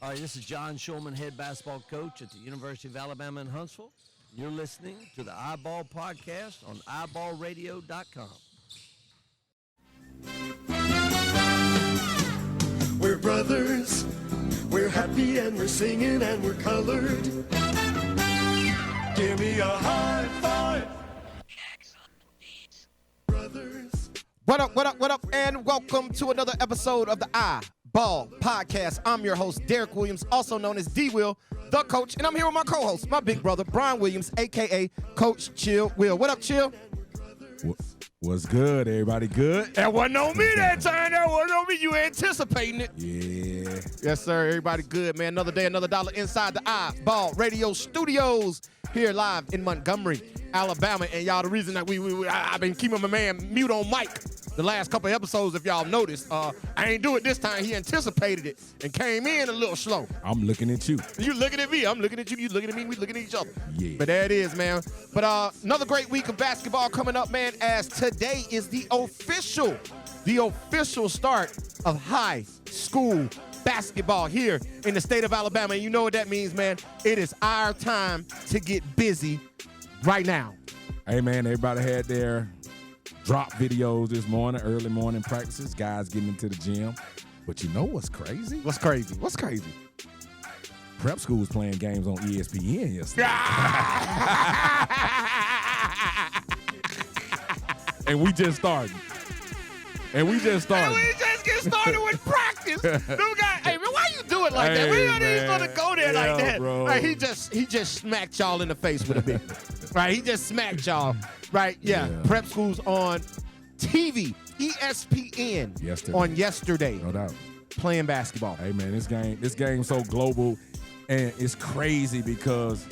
All right, this is John Shulman, head basketball coach at the University of Alabama in Huntsville. You're listening to the iBall podcast on iBallradio.com. We're brothers, we're happy and we're singing and we're colored. Give me a high five. Brothers. What up, and welcome to another episode of the iBall podcast. I'm your host, Derek Williams, also known as D-Will, the coach, and I'm here with my co-host, my big brother, Brian Williams, a.k.a. Coach Chill Will. What up, Chill? What's good, everybody? Good? That wasn't on me that time. That wasn't on me. You anticipating it. Yeah. Yes, sir. Everybody good, man. Another day, another dollar inside the iBall Radio Studios here live in Montgomery, Alabama. And y'all, the reason that I've been keeping my man mute on mic the last couple of episodes, if y'all noticed, I ain't do it this time. He anticipated it and came in a little slow. I'm looking at you. You looking at me. I'm looking at you. You looking at me. We looking at each other. Yeah. But there it is, man. But another great week of basketball coming up, man, as today is the official start of high school basketball here in the state of Alabama. And you know what that means, man. It is our time to get busy right now. Hey, man, everybody had their drop videos this morning, early morning practices, guys getting into the gym. But you know what's crazy? What's crazy? What's crazy? Prep school was playing games on ESPN yesterday. And we just started. And we just get started with practice. Hey, man, why you do it like that? We don't even want to go there like that. Bro. Right, he just smacked y'all in the face with a big. Right, he just smacked y'all. Right, yeah. Prep school's on TV, ESPN yesterday. No doubt. Playing basketball. Hey, man, this game's so global, and it's crazy because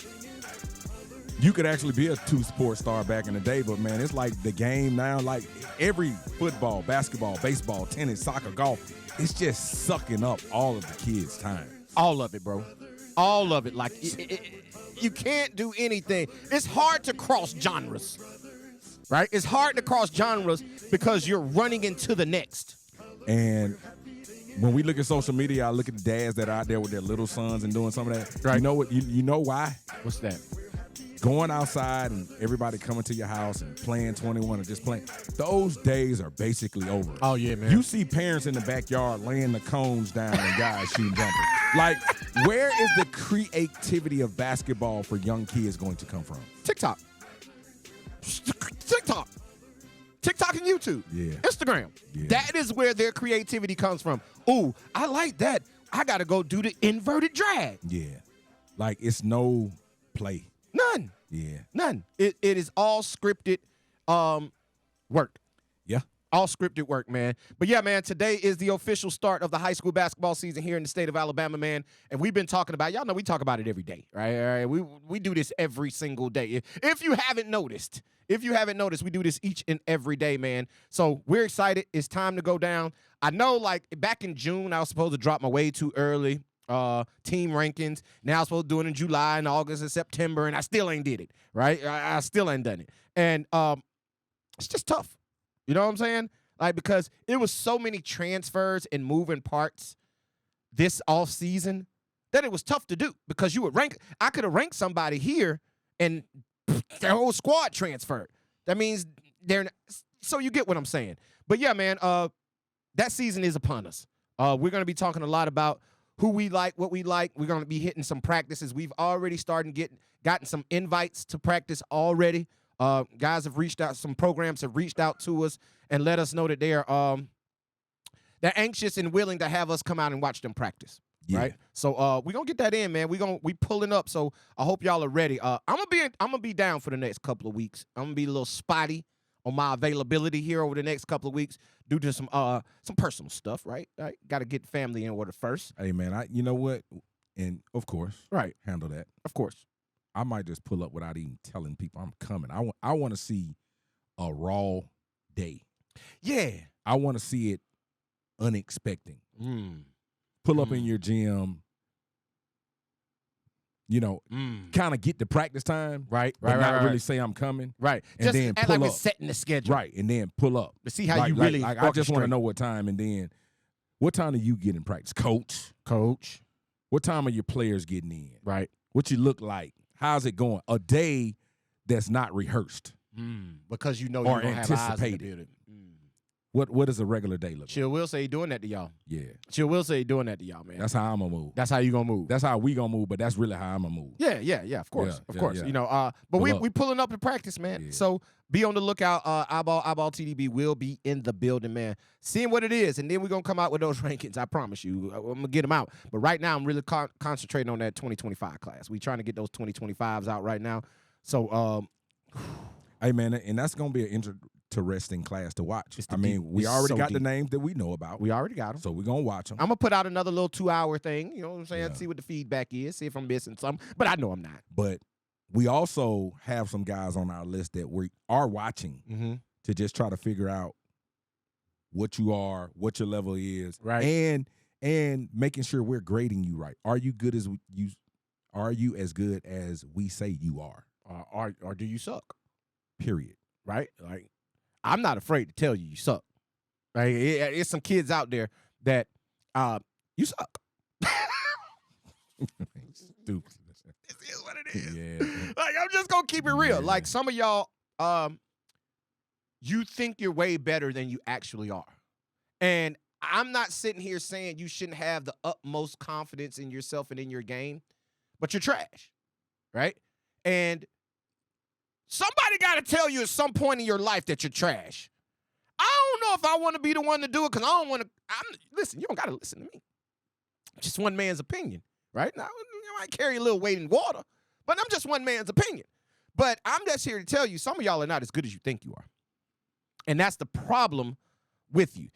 you could actually be a two-sport star back in the day, but, man, it's like the game now, like every football, basketball, baseball, tennis, soccer, golf, it's just sucking up all of the kids' time. All of it, bro. All of it. Like, you can't do anything. It's hard to cross genres, right? It's hard to cross genres because you're running into the next. And when we look at social media, I look at the dads that are out there with their little sons and doing some of that. Right. You know what? You know why? What's that? Going outside and everybody coming to your house and playing 21 or just playing, those days are basically over. Oh, yeah, man. You see parents in the backyard laying the cones down and guys shooting jumpers. Like, where is the creativity of basketball for young kids going to come from? TikTok and YouTube. Yeah. Instagram. Yeah. That is where their creativity comes from. Ooh, I like that. I got to go do the inverted drag. Yeah. Like, it's no play. None. Yeah. None. It is all scripted work. Yeah. All scripted work, man. But yeah, man, today is the official start of the high school basketball season here in the state of Alabama, man. And we've been talking about, y'all know we talk about it every day, right? All right. We do this every single day. If you haven't noticed, we do this each and every day, man. So we're excited. It's time to go down. I know, like, back in June, I was supposed to drop my way too early team rankings. Now I'm supposed to do it in July and August and September, and I still ain't did it, right? I still ain't done it. And it's just tough. You know what I'm saying? Like, because it was so many transfers and moving parts this off season that it was tough to do because you would I could have ranked somebody here and their whole squad transferred. That means so you get what I'm saying. But yeah, man, that season is upon us. We're going to be talking a lot about who we like, what we like. We're going to be hitting some practices. We've already gotten some invites to practice already. Guys have reached out. Some programs have reached out to us and let us know that they're anxious and willing to have us come out and watch them practice. Yeah. Right. So we're gonna get that in, man. We pulling up. So I hope y'all are ready. I'm gonna be down for the next couple of weeks. I'm gonna be a little spotty on my availability here over the next couple of weeks due to some personal stuff, right? Got to get family in order first. Hey, man, you know what? And, of course, right, handle that. Of course. I might just pull up without even telling people I'm coming. I want to see a raw day. Yeah. I want to see it unexpected. Pull up in your gym, you know, kind of get the practice time, right? Not really say I'm coming, right? And just then act pull like up, it's setting the schedule, right? And then pull up to see how you really. I just want to know what time, and then what time do you get in practice, Coach? What time are your players getting in? Right. What you look like? How's it going? A day that's not rehearsed. Because you know Or you're going to have eyes in the anticipated. building. What does a regular day look like? Chill will say he doing that to y'all. Yeah. Chill will say he doing that to y'all, man. That's how I'm going to move. That's how you going to move. That's how we going to move, but that's really how I'm going to move. Yeah, of course. Yeah, of yeah, course. yeah. You know, but Good luck. we pulling up in practice, man. Yeah. So be on the lookout. iBall TDB will be in the building, man. Seeing what it is, and then we're going to come out with those rankings. I promise you. I'm going to get them out. But right now, I'm really concentrating on that 2025 class. We trying to get those 2025s out right now. So, Hey, man, and that's going to be an interesting class to watch. It's the I mean, deep- we it's already so got the deep. names that we know about, we already got them. so we're going to watch them. I'm going to put out another little 2-hour thing. You know what I'm saying? Yeah. See what the feedback is. See if I'm missing something. But I know I'm not. But we also have some guys on our list that we are watching Mm-hmm. to just try to figure out what you are, what your level is, Right. and making sure we're grading you right. Are you good as you? Are you as good as we say you are? Or do you suck? Period. Right? Like, I'm not afraid to tell you suck. Like, it's some kids out there that you suck. Stupid. This is what it is. Yeah. Like, I'm just gonna keep it real. Yeah. Like, some of y'all, you think you're way better than you actually are. And I'm not sitting here saying you shouldn't have the utmost confidence in yourself and in your game, but you're trash. Right? And somebody got to tell you at some point in your life that you're trash. I don't know if I want to be the one to do it because I don't want to. Listen, you don't got to listen to me. Just one man's opinion, right? Now, I might carry a little weight in water, but I'm just one man's opinion. But I'm just here to tell you, some of y'all are not as good as you think you are. And that's the problem with you.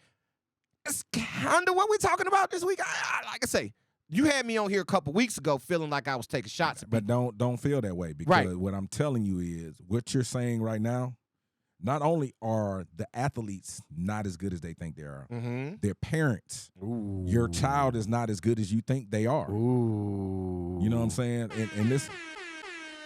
It's kind of what we're talking about this week. Like I say, you had me on here a couple weeks ago feeling like I was taking shots at But don't feel that way, because Right. what I'm telling you is what you're saying right now. Not only are the athletes not as good as they think they are, Mm-hmm. their parents, Ooh. your child is not as good as you think they are. Ooh. You know what I'm saying? And this,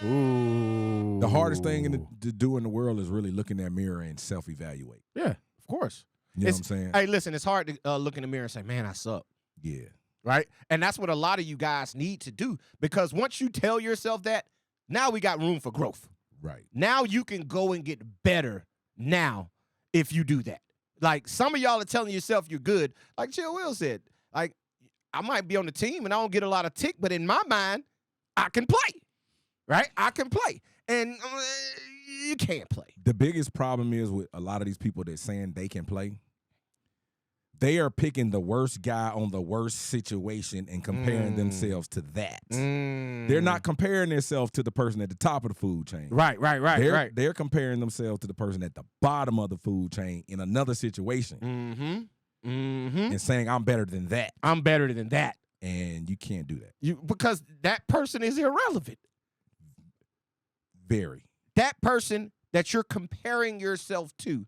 Ooh. the hardest thing to do in the world is really look in that mirror and self-evaluate. Yeah, of course. You know what I'm saying? Hey, listen, it's hard to look in the mirror and say, man, I suck. Yeah. Right? And that's what a lot of you guys need to do, because once you tell yourself that, now we got room for growth. Right. Now you can go and get better now if you do that. Like, some of y'all are telling yourself you're good. Like Chill Will said, like, I might be on the team and I don't get a lot of tick, but in my mind, I can play. Right? I can play. And you can't play. The biggest problem is with a lot of these people that saying they can play, they are picking the worst guy on the worst situation and comparing themselves to that. They're not comparing themselves to the person at the top of the food chain. Right. They're comparing themselves to the person at the bottom of the food chain in another situation and saying, I'm better than that. I'm better than that. And you can't do that. Because that person is irrelevant. Very. That person that you're comparing yourself to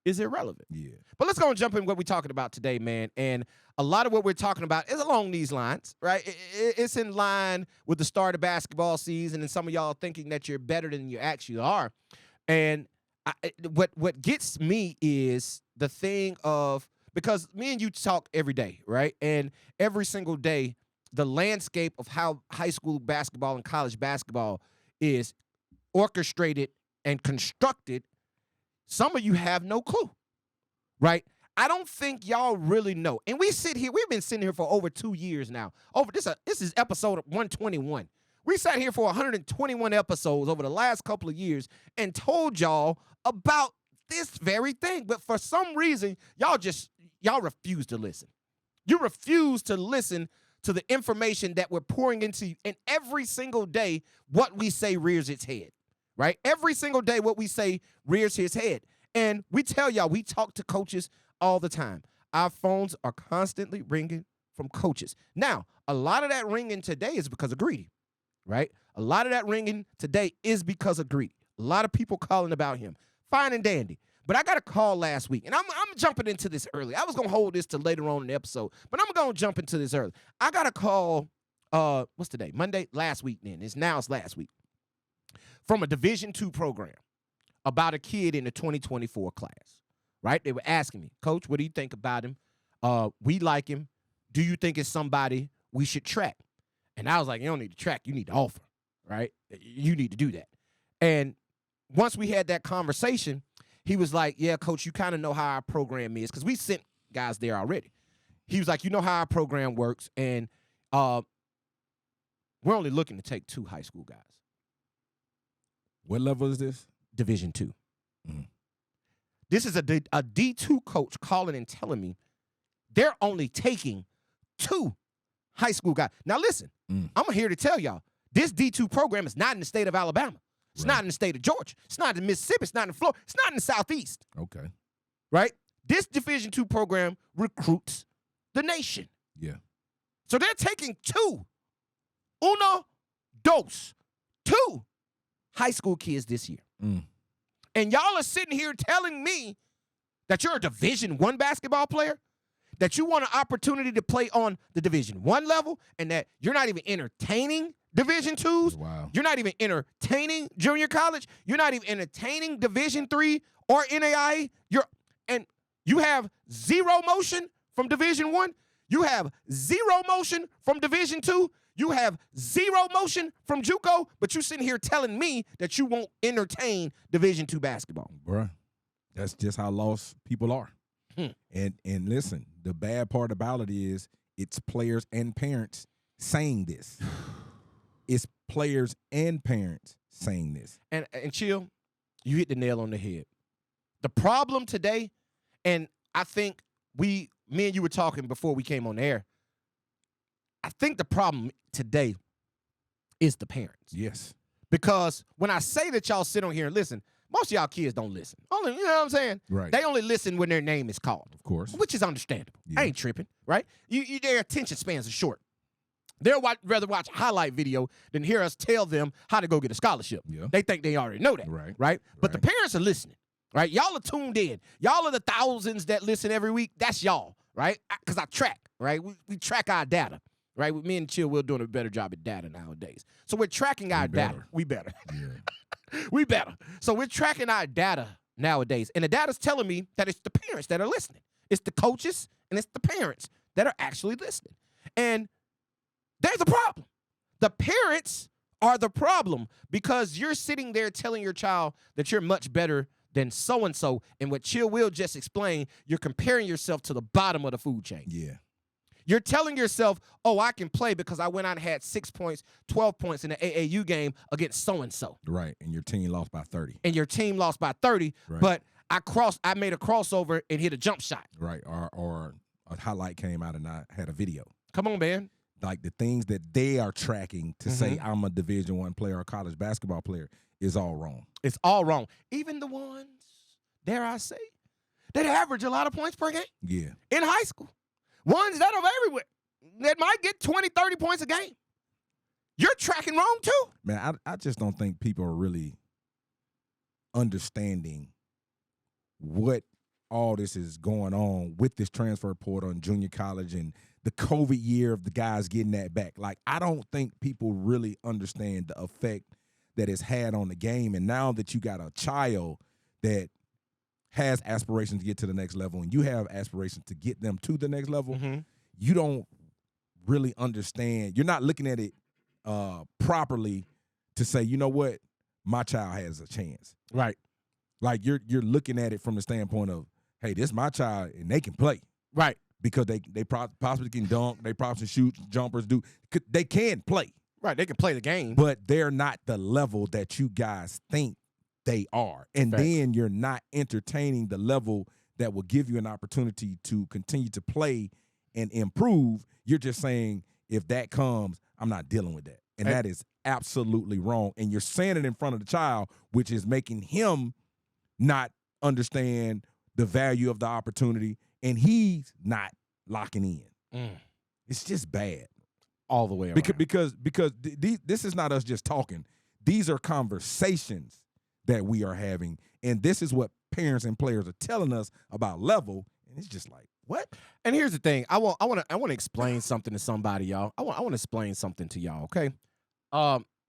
is irrelevant. Yeah. But let's go and jump in what we're talking about today, man. And a lot of what we're talking about is along these lines, right? It's in line with the start of basketball season, and some of y'all thinking that you're better than you actually are. And what gets me is the thing of, because me and you talk every day, right? And every single day, the landscape of how high school basketball and college basketball is orchestrated and constructed, some of you have no clue, right? I don't think y'all really know. And we've been sitting here for over 2 years now. This is episode 121. We sat here for 121 episodes over the last couple of years and told y'all about this very thing. But for some reason, y'all refuse to listen. You refuse to listen to the information that we're pouring into you. And every single day, what we say rears its head. Right? Every single day, what we say rears his head. And we tell y'all, we talk to coaches all the time. Our phones are constantly ringing from coaches. Now, a lot of that ringing today is because of Greedy, right? A lot of that ringing today is because of Greedy. A lot of people calling about him. Fine and dandy. But I got a call last week, and I'm jumping into this early. I was going to hold this to later on in the episode, but I'm going to jump into this early. I got a call, what's today? Monday? Last week then. It's last week. From a Division II program about a kid in the 2024 class, right? They were asking me, Coach, what do you think about him? We like him. Do you think it's somebody we should track? And I was like, you don't need to track, you need to offer, right? You need to do that. And once we had that conversation, he was like, yeah, coach, you kind of know how our program is, because we sent guys there already. He was like, you know how our program works, and we're only looking to take 2 high school guys. What level is this? Division II. Mm. This is a D2 coach calling and telling me they're only taking 2 high school guys. Now, listen, I'm here to tell y'all, this D2 program is not in the state of Alabama. It's not in the state of Georgia. It's not in Mississippi. It's not in Florida. It's not in the Southeast. Okay. Right? This Division II program recruits the nation. Yeah. So they're taking 2 high school kids this year. And y'all are sitting here telling me that you're a Division I basketball player, that you want an opportunity to play on the Division I level, and that you're not even entertaining Division IIs. Wow. You're not even entertaining junior college. You're not even entertaining Division III or NAIA. And you have 0 motion from Division I. You have 0 motion from Division II. You have 0 motion from JUCO, but you sitting here telling me that you won't entertain Division II basketball. Bruh, that's just how lost people are. And listen, the bad part about it is it's players and parents saying this. It's players and parents saying this. And Chill, you hit the nail on the head. The problem today, and I think me and you were talking before we came on the air, I think the problem today is the parents. Yes. Because when I say that y'all sit on here and listen, most of y'all kids don't listen. Only, you know what I'm saying? Right. They only listen when their name is called. Of course. Which is understandable. Yeah. I ain't tripping, right? Their attention spans are short. They'll rather watch a highlight video than hear us tell them how to go get a scholarship. Yeah. They think they already know that, right? But the parents are listening, right? Y'all are tuned in. Y'all are the thousands that listen every week. That's y'all, right? Because I track, right? We track our data, right? With me and Chill, we're doing a better job at data nowadays. So we're tracking our data. We better. Yeah. We better. So we're tracking our data nowadays. And the data's telling me that it's the parents that are listening. It's the coaches and it's the parents that are actually listening. And there's a problem. The parents are the problem because you're sitting there telling your child that you're much better than so-and-so. And what Chill will just explain, you're comparing yourself to the bottom of the food chain. Yeah. You're telling yourself, oh, I can play because I went out and had 6 points, 12 points in the AAU game against so-and-so. Right. And your team lost by 30. And your team lost by 30, Right. but I made a crossover and hit a jump shot. Right. Or a highlight came out and I had a video. Come on, man. Like the things that they are tracking to say I'm a Division I player or a college basketball player is all wrong. It's all wrong. Even the ones, dare I say, that average a lot of points per game Yeah. in high school. Ones that are everywhere that might get 20, 30 points a game. You're tracking wrong too. Man, I just don't think people are really understanding what all this is going on with this transfer portal in junior college and the COVID year of the guys getting that back. Like, I don't think people really understand the effect that it's had on the game. And now that you got a child that has aspirations to get to the next level and you have aspirations to get them to the next level, you don't really understand. You're not looking at it properly to say, you know what, my child has a chance. Right. Like you're looking at it from the standpoint of, hey, this is my child and they can play. Right. Because they possibly can dunk, they probably shoot, jumpers do. They can play. Right. They can play the game. But they're not the level that you guys think they are. And Facts. then you're not entertaining the level that will give you an opportunity to continue to play and improve. You're just saying, if that comes, I'm not dealing with that. And that is absolutely wrong. And you're saying it in front of the child, which is making him not understand the value of the opportunity, and he's not locking in. It's just bad. All the way around. Because this is not us just talking. These are conversations that we are having, and this is what parents and players are telling us about level, and it's just like, what? And here's the thing. I want to explain something to somebody, y'all. I want to explain something to y'all, okay?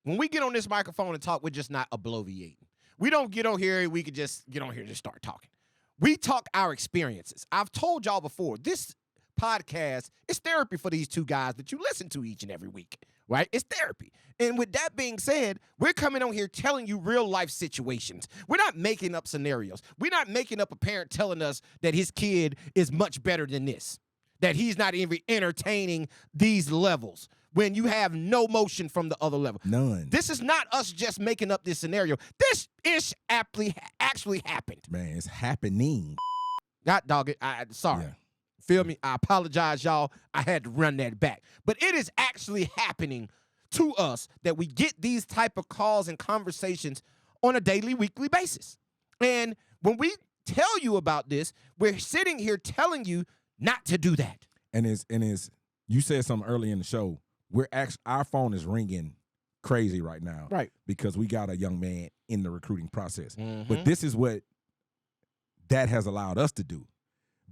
When we get on this microphone and talk, we're just not obliviating. We don't get on here and we could just get on here and just start talking. We talk our experiences. I've told y'all before, this podcast is therapy for these two guys that you listen to each and every week, right? It's therapy. And with that being said, we're coming on here telling you real life situations. We're not making up scenarios. We're not making up a parent telling us that his kid is much better than this, that he's not even entertaining these levels when you have no motion from the other level. None. This is not us just making up this scenario. This ish actually happened. Man, it's happening. God dog it. Sorry. Yeah. Feel me? I apologize, y'all. I had to run that back. But it is actually happening to us that we get these type of calls and conversations on a daily, weekly basis. And when we tell you about this, we're sitting here telling you not to do that. And you said something early in the show. Our phone is ringing crazy right now. Right. Because we got a young man in the recruiting process. Mhm. But this is what that has allowed us to do.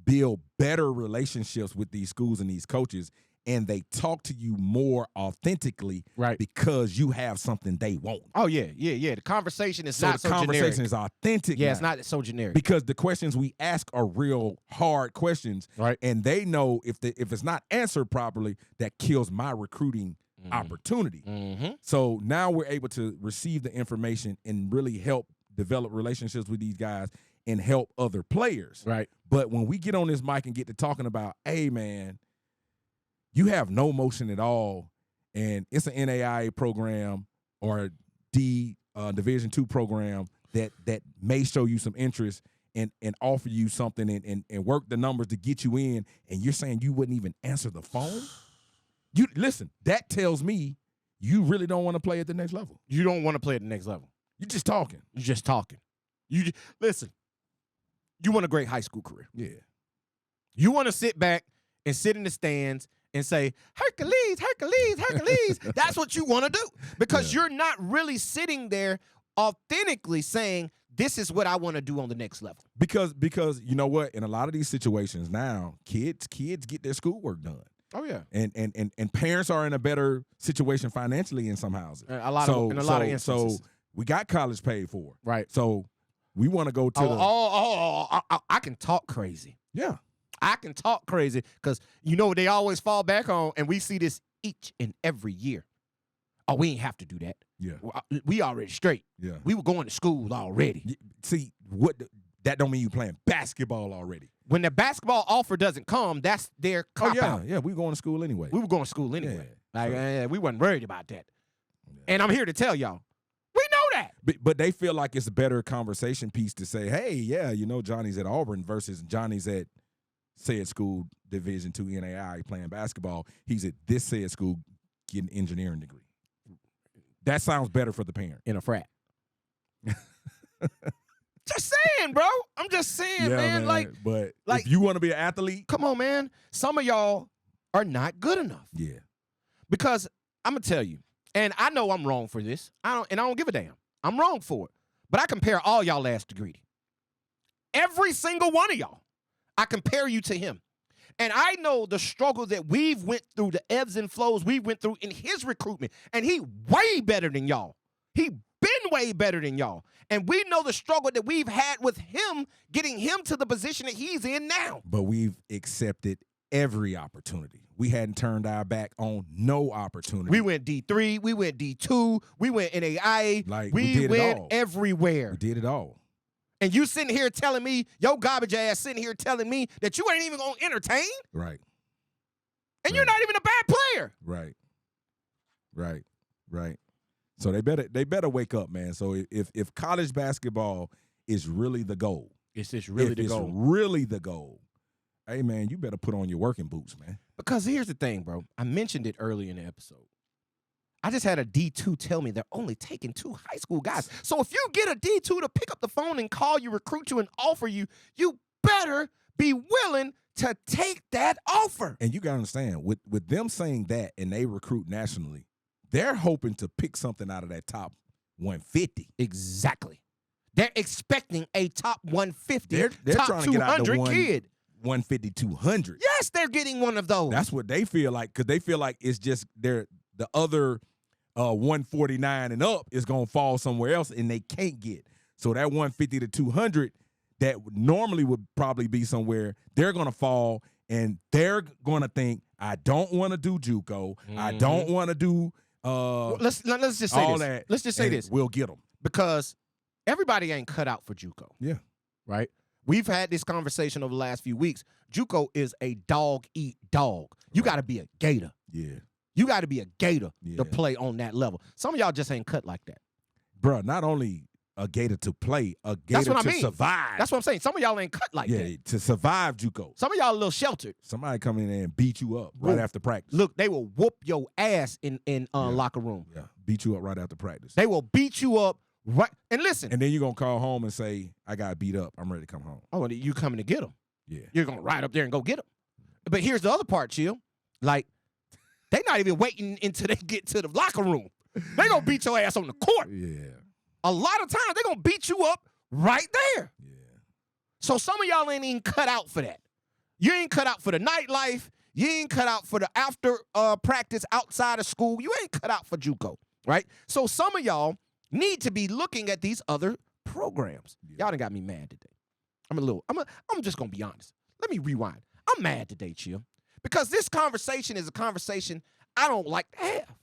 Build better relationships with these schools and these coaches, and they talk to you more authentically, Right. because you have something they want. Oh, yeah. The conversation is not the so conversation generic. is authentic. Yeah, now. it's not so generic. Because the questions we ask are real hard questions, Right. and they know if it's not answered properly, that kills my recruiting opportunity. Mm-hmm. So now we're able to receive the information and really help develop relationships with these guys and help other players. Right. But when we get on this mic and get to talking about, hey, man, you have no motion at all, and it's an NAIA program or a Division II program that may show you some interest and offer you something and work the numbers to get you in, and you're saying you wouldn't even answer the phone? You listen, that tells me you really don't want to play at the next level. You don't want to play at the next level. You're just talking. You're just talking. Listen, you want a great high school career. Yeah. You want to sit back and sit in the stands and say, Hercules, Hercules, Hercules. That's what you want to do, because you're not really sitting there authentically saying, this is what I want to do on the next level. Because you know what? In a lot of these situations now, kids get their schoolwork done. Oh, yeah. And parents are in a better situation financially in some houses. In a lot of instances. So we got college paid for. Right. So we want to go to I can talk crazy. Yeah. I can talk crazy because, they always fall back on, and we see this each and every year. Oh, we ain't have to do that. Yeah. We already straight. Yeah. We were going to school already. See, that don't mean you playing basketball already. When the basketball offer doesn't come, that's their cop-out. Yeah, we going to school anyway. We were going to school anyway. Yeah. We wasn't worried about that. Yeah. And I'm here to tell y'all, we know that. But they feel like it's a better conversation piece to say, hey, yeah, Johnny's at Auburn versus Johnny's at said school Division II NAI playing basketball. He's at this said school getting an engineering degree. That sounds better for the parent. In a frat. Just saying, bro. I'm just saying, man. But like, if you want to be an athlete, come on, man. Some of y'all are not good enough. yeah. Because I'm gonna tell you, and I know I'm wrong for this. I don't give a damn. I'm wrong for it. But I compare all y'all ass to Greedy. Every single one of y'all. I compare you to him. And I know the struggle that we've went through, the ebbs and flows we went through in his recruitment. And he way better than y'all. He been way better than y'all. And we know the struggle that we've had with him, getting him to the position that he's in now. But we've accepted every opportunity. We hadn't turned our back on no opportunity. We went D3, we went D2, we went NAIA. Like, we did it went all. everywhere. We did it all. And you sitting here telling me, your garbage ass sitting here telling me that you ain't even going to entertain? Right. And you're not even a bad player. Right. So they better wake up, man. So if college basketball is really the goal, It's really the goal, hey, man, you better put on your working boots, man. Because here's the thing, bro. I mentioned it early in the episode. I just had a D2 tell me they're only taking 2 high school guys. So if you get a D2 to pick up the phone and call you, recruit you, and offer you, you better be willing to take that offer. And you got to understand, with them saying that and they recruit nationally, they're hoping to pick something out of that top 150. Exactly. They're expecting a top 150, They're top trying to get out the 200 kid. 150, 200. Yes, they're getting one of those. That's what they feel like, because they feel like it's just the other 149 and up is going to fall somewhere else, and they can't get. So that 150 to 200 that normally would probably be somewhere, they're going to fall, and they're going to think, I don't want to do JUCO. I don't want to do let's just say all this. that. Let's just say and this. We'll get them. Because everybody ain't cut out for JUCO. Yeah. Right? We've had this conversation over the last few weeks. JUCO is a dog-eat-dog. You got to be a Gator. Yeah. You got to be a Gator Yeah. to play on that level. Some of y'all just ain't cut like that. Bruh, not only a Gator to play, a Gator what I to mean. survive. That's what I'm saying. Some of y'all ain't cut like yeah, that. to survive JUCO. Some of y'all a little sheltered. Somebody come in there and beat you up right Whoop. after practice. Look, they will whoop your ass in locker room. Yeah, beat you up right after practice. They will beat you up right. And listen. And then you're going to call home and say, I got beat up. I'm ready to come home. Oh, and you coming to get them. Yeah. You're going to ride up there and go get them. But here's the other part, Chill. Like, they not even waiting until they get to the locker room. They going to beat your ass on the court. Yeah. A lot of times, they going to beat you up right there. Yeah. So some of y'all ain't even cut out for that. You ain't cut out for the nightlife. You ain't cut out for the after practice outside of school. You ain't cut out for JUCO, right? So some of y'all need to be looking at these other programs. Yeah. Y'all done got me mad today. I'm just going to be honest. Let me rewind. I'm mad today, Chill, because this conversation is a conversation I don't like to have.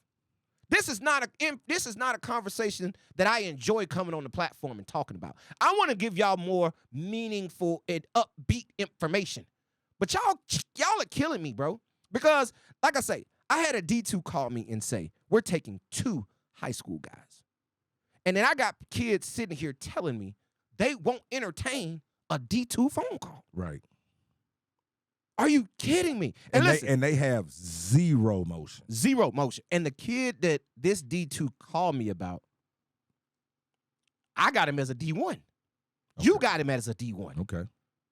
This is not a conversation that I enjoy coming on the platform and talking about. I want to give y'all more meaningful and upbeat information. But y'all are killing me, bro. Because, like I say, I had a D2 call me and say, we're taking 2 high school guys. And then I got kids sitting here telling me they won't entertain a D2 phone call. Right. Are you kidding me? And listen, they have zero motion. zero motion. And the kid that this D2 called me about, I got him as a D1. Okay. You got him as a D1. Okay.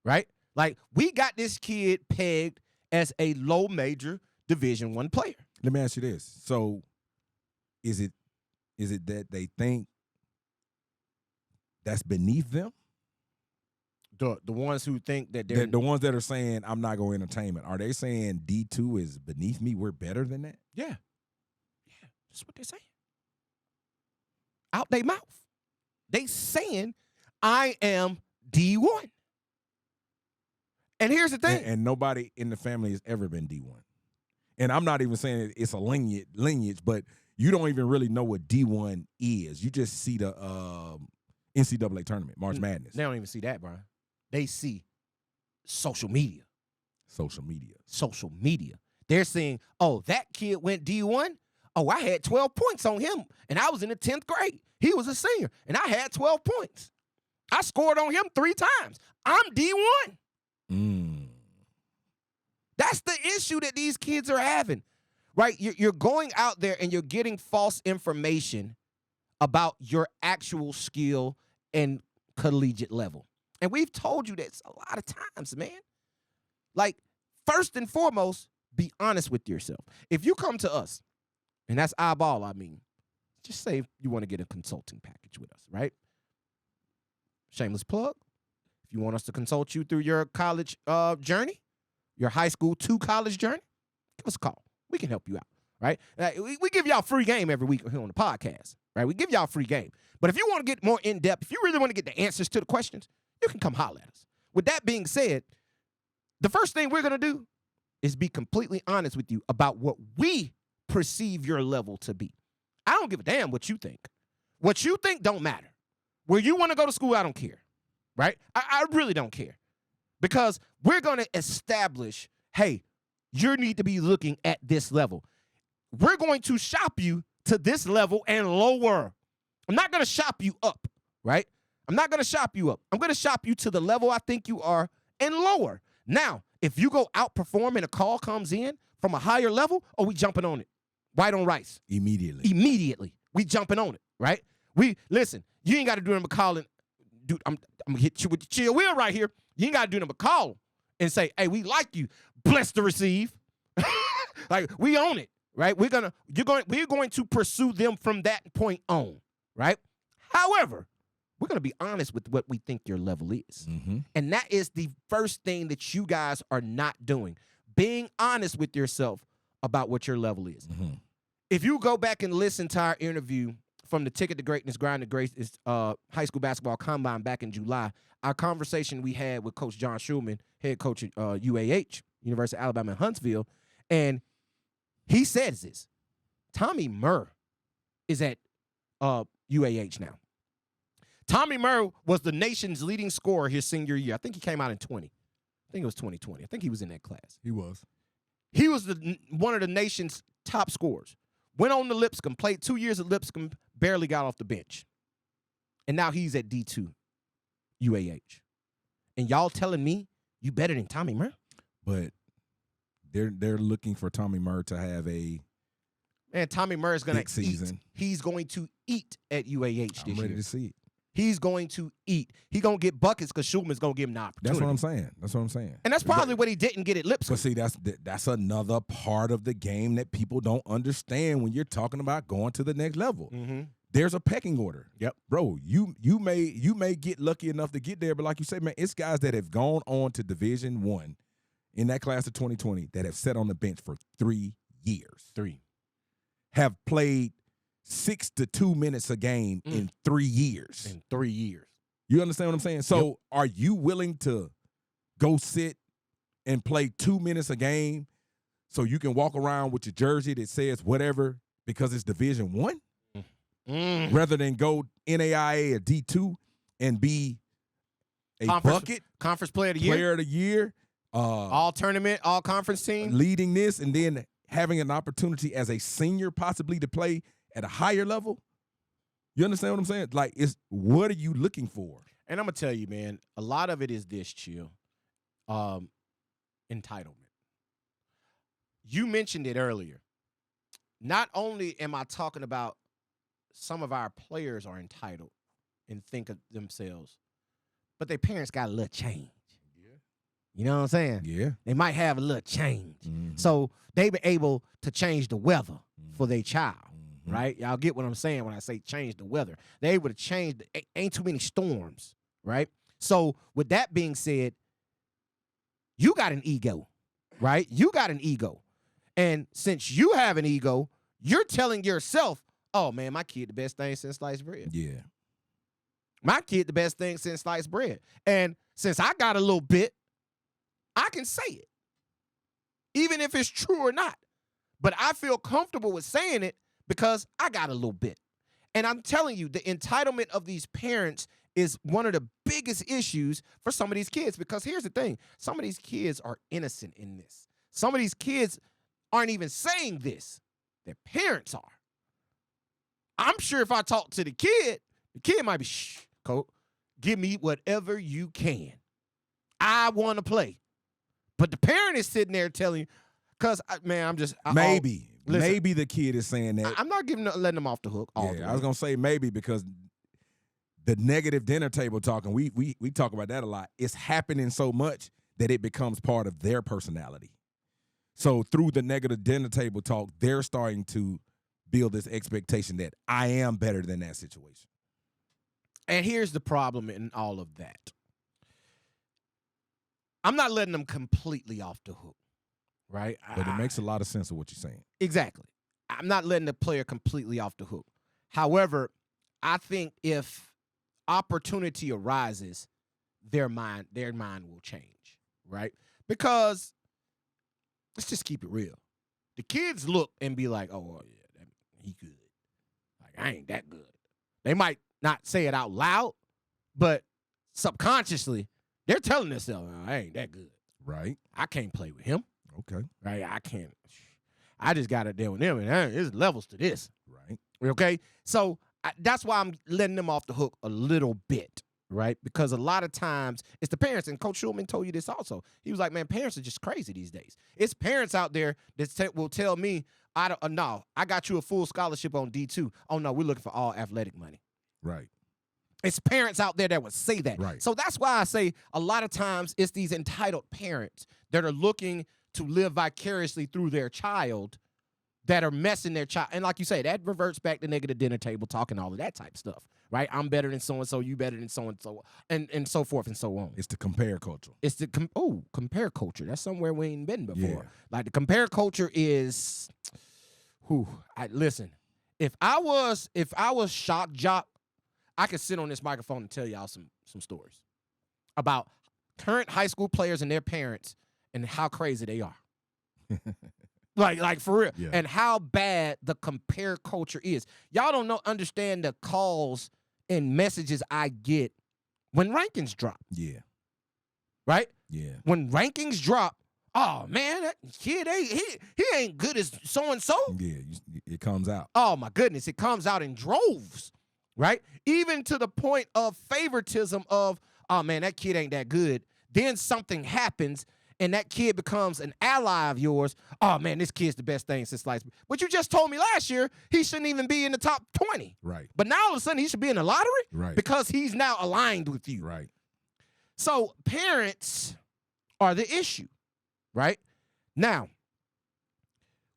Right? Like, we got this kid pegged as a low major Division I player. Let me ask you this. So is it that they think that's beneath them? The ones who think that they're The ones that are saying I'm not going to entertainment, are they saying D2 is beneath me? We're better than that? Yeah. Yeah. That's what they're saying. Out they mouth. They saying I am D1. And here's the thing. And nobody in the family has ever been D1. And I'm not even saying it's a lineage, but you don't even really know what D1 is. You just see the NCAA tournament, March Madness. They don't even see that, Brian. They see social media. Social media. Social media. They're saying, oh, that kid went D1. Oh, I had 12 points on him, and I was in the 10th grade. He was a senior, and I had 12 points. I scored on him 3 times. I'm D1. That's the issue that these kids are having, right? You're going out there and you're getting false information about your actual skill and collegiate level. And we've told you this a lot of times, man. Like, first and foremost, be honest with yourself. If you come to us, and that's iBall, I mean, just say you want to get a consulting package with us, right? Shameless plug. If you want us to consult you through your college journey, your high school to college journey, give us a call. We can help you out, right? We give y'all free game every week here on the podcast, right? We give y'all free game. But if you want to get more in-depth, if you really want to get the answers to the questions, you can come holler at us. With that being said, the first thing we're going to do is be completely honest with you about what we perceive your level to be. I don't give a damn what you think. What you think don't matter. Where you want to go to school, I don't care, right? I really don't care. Because we're going to establish, hey, you need to be looking at this level. We're going to shop you to this level and lower. I'm not going to shop you up, right? I'm not going to shop you up. I'm going to shop you to the level I think you are and lower. Now, if you go outperform and a call comes in from a higher level, we jumping on it. White on rice. Immediately. We jumping on it, right? Listen, you ain't got to do them calling. Dude, I'm going to hit you with the chill wheel right here. You ain't got to do them a call and say, hey, we like you. Blessed to receive. Like, we own it, right? We're going to pursue them from that point on, right? However, we're going to be honest with what we think your level is. Mm-hmm. And that is the first thing that you guys are not doing. Being honest with yourself about what your level is. Mm-hmm. If you go back and listen to our interview from the Ticket to Greatness, Grind to Greatness high school basketball combine back in July, our conversation we had with Coach John Schulman, head coach at UAH, University of Alabama in Huntsville, and he says this. Tommy Murr is at UAH now. Tommy Murr was the nation's leading scorer his senior year. I think he came out in 20. I think it was 2020. I think he was in that class. He was. He was one of the nation's top scorers. Went on to Lipscomb, played 2 years at Lipscomb, barely got off the bench. And now he's at D2 UAH. And y'all telling me you better than Tommy Murr? But they're looking for Tommy Murr to have a Man, Tommy Murr is going big to eat. season. He's going to eat at UAH this I'm ready year. to see it. He's going to eat. He's going to get buckets because Schulman's going to give him the opportunity. That's what I'm saying. That's what I'm saying. And that's probably what he didn't get at Lipscomb. But see, that's another part of the game that people don't understand when you're talking about going to the next level. Mm-hmm. There's a pecking order. Yep. Bro, you may get lucky enough to get there, but like you said, man, it's guys that have gone on to Division I in that class of 2020 that have sat on the bench for 3 years. Have played 6 to 2 minutes a game in 3 years. In 3 years. You understand what I'm saying? So Are you willing to go sit and play 2 minutes a game so you can walk around with your jersey that says whatever because it's Division I? Rather than go NAIA or D2 and be a Conference player of the player year. of the year, All tournament, all conference team. leading this, and then having an opportunity as a senior possibly to play at a higher level. You understand what I'm saying? Like, what are you looking for? And I'm going to tell you, man, a lot of it is this, Chill. Entitlement. You mentioned it earlier. Not only am I talking about some of our players are entitled and think of themselves, but their parents got a little change. Yeah. You know what I'm saying? Yeah. They might have a little change. So they be able to change the weather for their child, right? Y'all get what I'm saying when I say change the weather. They able to change, ain't too many storms, right? So with that being said, you got an ego, right? You got an ego. And since you have an ego, you're telling yourself, oh, man, my kid the best thing since sliced bread. Yeah. My kid the best thing since sliced bread. And since I got a little bit, I can say it, even if it's true or not. But I feel comfortable with saying it because I got a little bit. And I'm telling you, the entitlement of these parents is one of the biggest issues for some of these kids. Because here's the thing. Some of these kids are innocent in this. Some of these kids aren't even saying this. Their parents are. I'm sure if I talk to the kid might be, shh, coach, give me whatever you can. I want to play. But the parent is sitting there telling you, because, man, I'm just. Maybe listen, the kid is saying that. I'm not letting them off the hook. All the way. I was going to say maybe because the negative dinner table talking, we talk about that a lot. It's happening so much that it becomes part of their personality. So through the negative dinner table talk, they're starting to build this expectation that I am better than that situation. And here's the problem in all of that. I'm not letting them completely off the hook, right? But it makes a lot of sense of what you're saying. Exactly. I'm not letting the player completely off the hook. However, I think if opportunity arises, their mind will change, right? Because let's just keep it real. The kids look and be like, oh, yeah, he good. Like, I ain't that good. They might not say it out loud, but subconsciously, they're telling themselves, oh, I ain't that good. Right. I can't play with him. Okay. Right? I can't. I just got to deal with them, and there's levels to this. Right. Okay? So that's why I'm letting them off the hook a little bit, right? Because a lot of times it's the parents, and Coach Schulman told you this also. He was like, man, parents are just crazy these days. It's parents out there that will tell me, no, I got you a full scholarship on D2. Oh, no, we're looking for all athletic money. Right. It's parents out there that would say that. Right. So that's why I say a lot of times it's these entitled parents that are looking to live vicariously through their child that are messing their child. And like you say, that reverts back to negative dinner table talk and all of that type of stuff, right? I'm better than so-and-so, you better than so-and-so, and so forth and so on. It's the compare culture. It's the compare culture. That's somewhere we ain't been before. Yeah. Like the compare culture is, listen, if I was shock jock, I could sit on this microphone and tell y'all some stories about current high school players and their parents and how crazy they are. like for real. Yeah. And how bad the compare culture is. Y'all don't understand the calls and messages I get when rankings drop. Yeah. Right? Yeah. When rankings drop, oh man, that kid he ain't good as so and so. Yeah. It comes out. Oh my goodness, it comes out in droves, right? Even to the point of favoritism of, oh man, that kid ain't that good. Then something happens and that kid becomes an ally of yours. Oh man, this kid's the best thing since sliced. But you just told me last year he shouldn't even be in the top 20. Right. But now all of a sudden he should be in the lottery? Right. Because he's now aligned with you. Right. So parents are the issue, right? Now,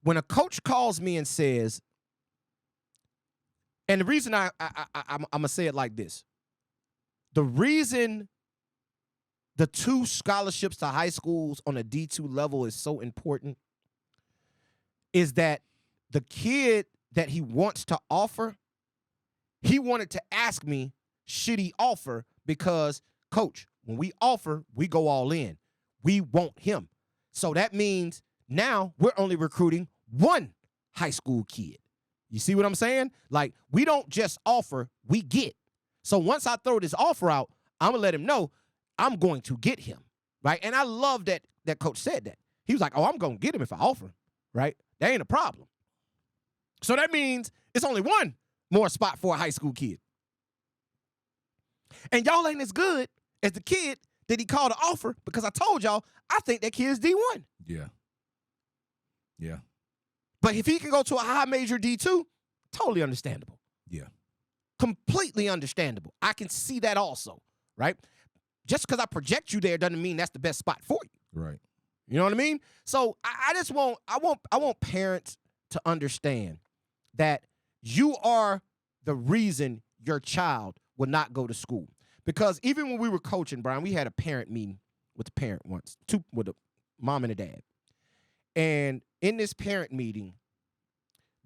when a coach calls me and says, and the reason I'm going to say it like this, the reason the 2 scholarships to high schools on a D2 level is so important is that the kid that he wants to offer, he wanted to ask me, should he offer? Because, coach, when we offer, we go all in. We want him. So that means now we're only recruiting 1 high school kid. You see what I'm saying? Like, we don't just offer, we get. So once I throw this offer out, I'm going to let him know I'm going to get him, right? And I love that coach said that. He was like, oh, I'm going to get him if I offer him, right? That ain't a problem. So that means it's only 1 more spot for a high school kid. And y'all ain't as good as the kid that he called to offer because I told y'all I think that kid is D1. Yeah. Yeah. But if he can go to a high major D2, totally understandable. Yeah. Completely understandable. I can see that also, right? Just because I project you there doesn't mean that's the best spot for you. Right. You know what I mean? So I just want I want parents to understand that you are the reason your child will not go to school. Because even when we were coaching, Brian, we had a parent meeting with the parent once, with a mom and a dad. And in this parent meeting,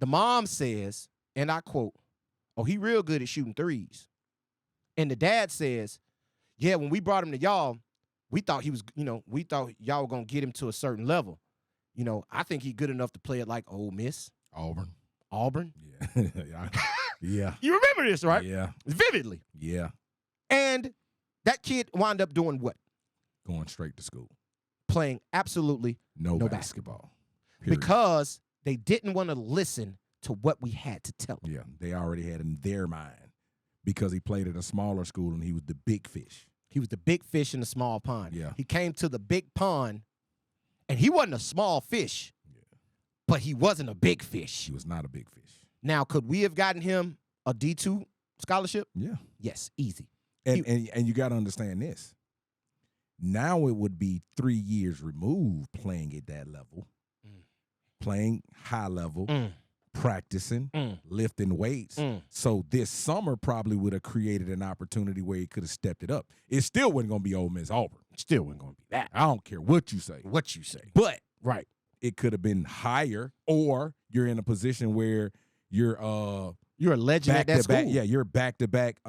the mom says, and I quote, oh, he real good at shooting threes. And the dad says, yeah, when we brought him to y'all, we thought he was, we thought y'all were going to get him to a certain level. I think he's good enough to play at like Ole Miss. Auburn? Yeah. Yeah. You remember this, right? Yeah. Vividly. Yeah. And that kid wound up doing what? Going straight to school. Playing absolutely No basketball. basketball. Period. Because they didn't want to listen to what we had to tell them. Yeah. They already had in their mind because he played at a smaller school and he was the big fish. He was the big fish in the small pond. Yeah. He came to the big pond, and he wasn't a small fish, but he wasn't a big fish. He was not a big fish. Now, could we have gotten him a D2 scholarship? Yeah. Yes, easy. And you got to understand this. Now it would be 3 years removed playing at that level, playing high level, practicing, lifting weights. So this summer probably would have created an opportunity where he could have stepped it up. It still wasn't going to be Ole Miss Auburn. Still wasn't going to be that. I don't care what you say. But Right. it could have been higher, or you're in a position where you're a legend at that school. Yeah, you're back-to-back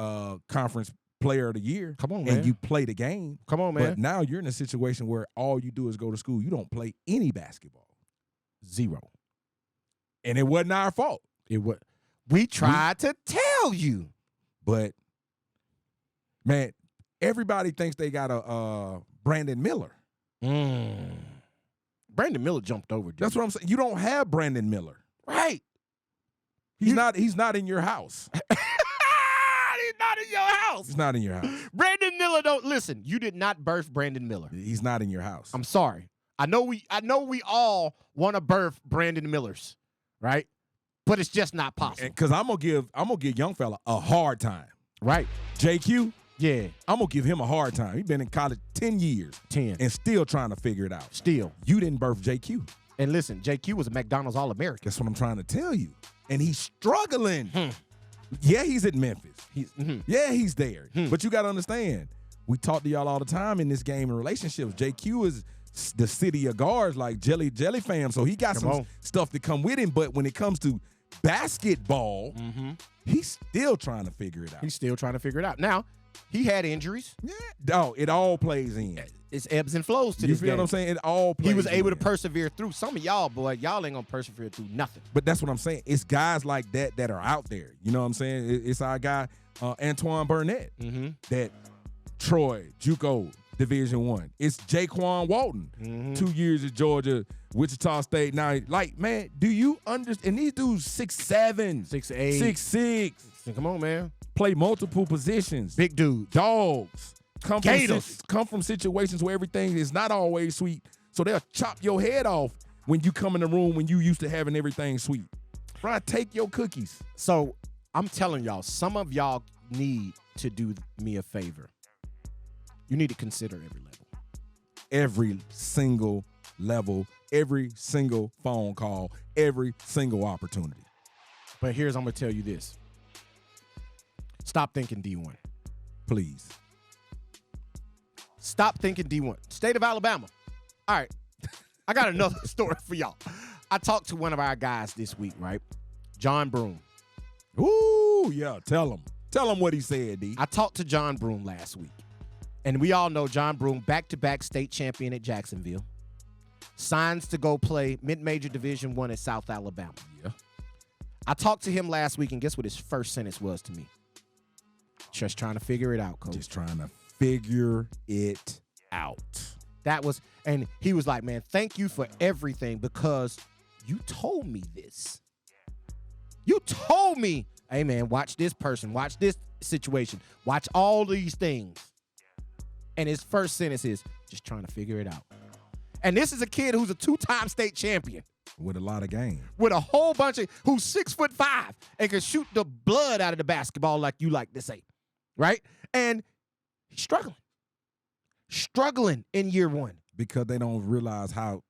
conference player of the year. Come on, man. And you play the game. Come on, man. But now you're in a situation where all you do is go to school. You don't play any basketball. 0. And it wasn't our fault. We tried to tell you. But, man, everybody thinks they got a Brandon Miller. Brandon Miller jumped over. That's what I'm saying. You don't have Brandon Miller. Right. He's not in your house. He's not in your house. He's not in your house. Brandon Miller don't listen. You did not birth Brandon Miller. He's not in your house. I'm sorry. I know we all want to birth Brandon Millers, right? But it's just not possible. Because I'm gonna give young fella a hard time. Right. JQ, Yeah. I'm gonna give him a hard time. He's been in college 10 years. 10. And still trying to figure it out. Still. You didn't birth JQ. And listen, JQ was a McDonald's All-American. That's what I'm trying to tell you. And he's struggling. Yeah, he's at Memphis. Yeah, he's there. But you got to understand, we talk to y'all all the time in this game in relationships. JQ is the city of guards, like Jelly fam. So he got some stuff to come with him. But when it comes to basketball, he's still trying to figure it out. He's still trying to figure it out. Now, He had injuries. Yeah. No, it all plays in. It's ebbs and flows to You this feel game. what I'm saying? It all plays He was able to in. persevere through. Some of y'all, boy, y'all ain't gonna persevere through nothing. But that's what I'm saying. It's guys like that that are out there. You know what I'm saying? It's our guy, Antoine Burnett, that Troy, JUCO, Division I. It's Jaquan Walton, 2 years at Georgia, Wichita State. Now, like, man, do you understand? And these dudes 6'7", 6'8", 6'6", Come on, man. play multiple positions. Big dude. Dogs. Come Gators. from situations where everything is not always sweet. So they'll chop your head off when you come in the room when you used to having everything sweet. Bro, take your cookies. So I'm telling y'all, some of y'all need to do me a favor. You need to consider every level. Every single level, every single phone call, every single opportunity. But I'm going to tell you this. Stop thinking D1. Please. Stop thinking D1. State of Alabama. All right. I got another story for y'all. I talked to one of our guys this week, right? John Broom. Ooh, yeah. Tell him. Tell him what he said, D. I talked to John Broom last week. And we all know John Broom, back-to-back state champion at Jacksonville. Signs to go play mid-major Division I at South Alabama. Yeah. I talked to him last week, and guess what his first sentence was to me? Just trying to figure it out, Coach. Just trying to figure it out. That was, and he was like, man, thank you for everything because you told me this. You told me, hey, man, watch this person, watch this situation, watch all these things. And his first sentence is just trying to figure it out. And this is a kid who's a 2-time state champion. With a lot of game. With a whole bunch of, who's 6'5" and can shoot the blood out of the basketball like you like to say. Right? And he's struggling. Struggling in year one. Because they don't realize how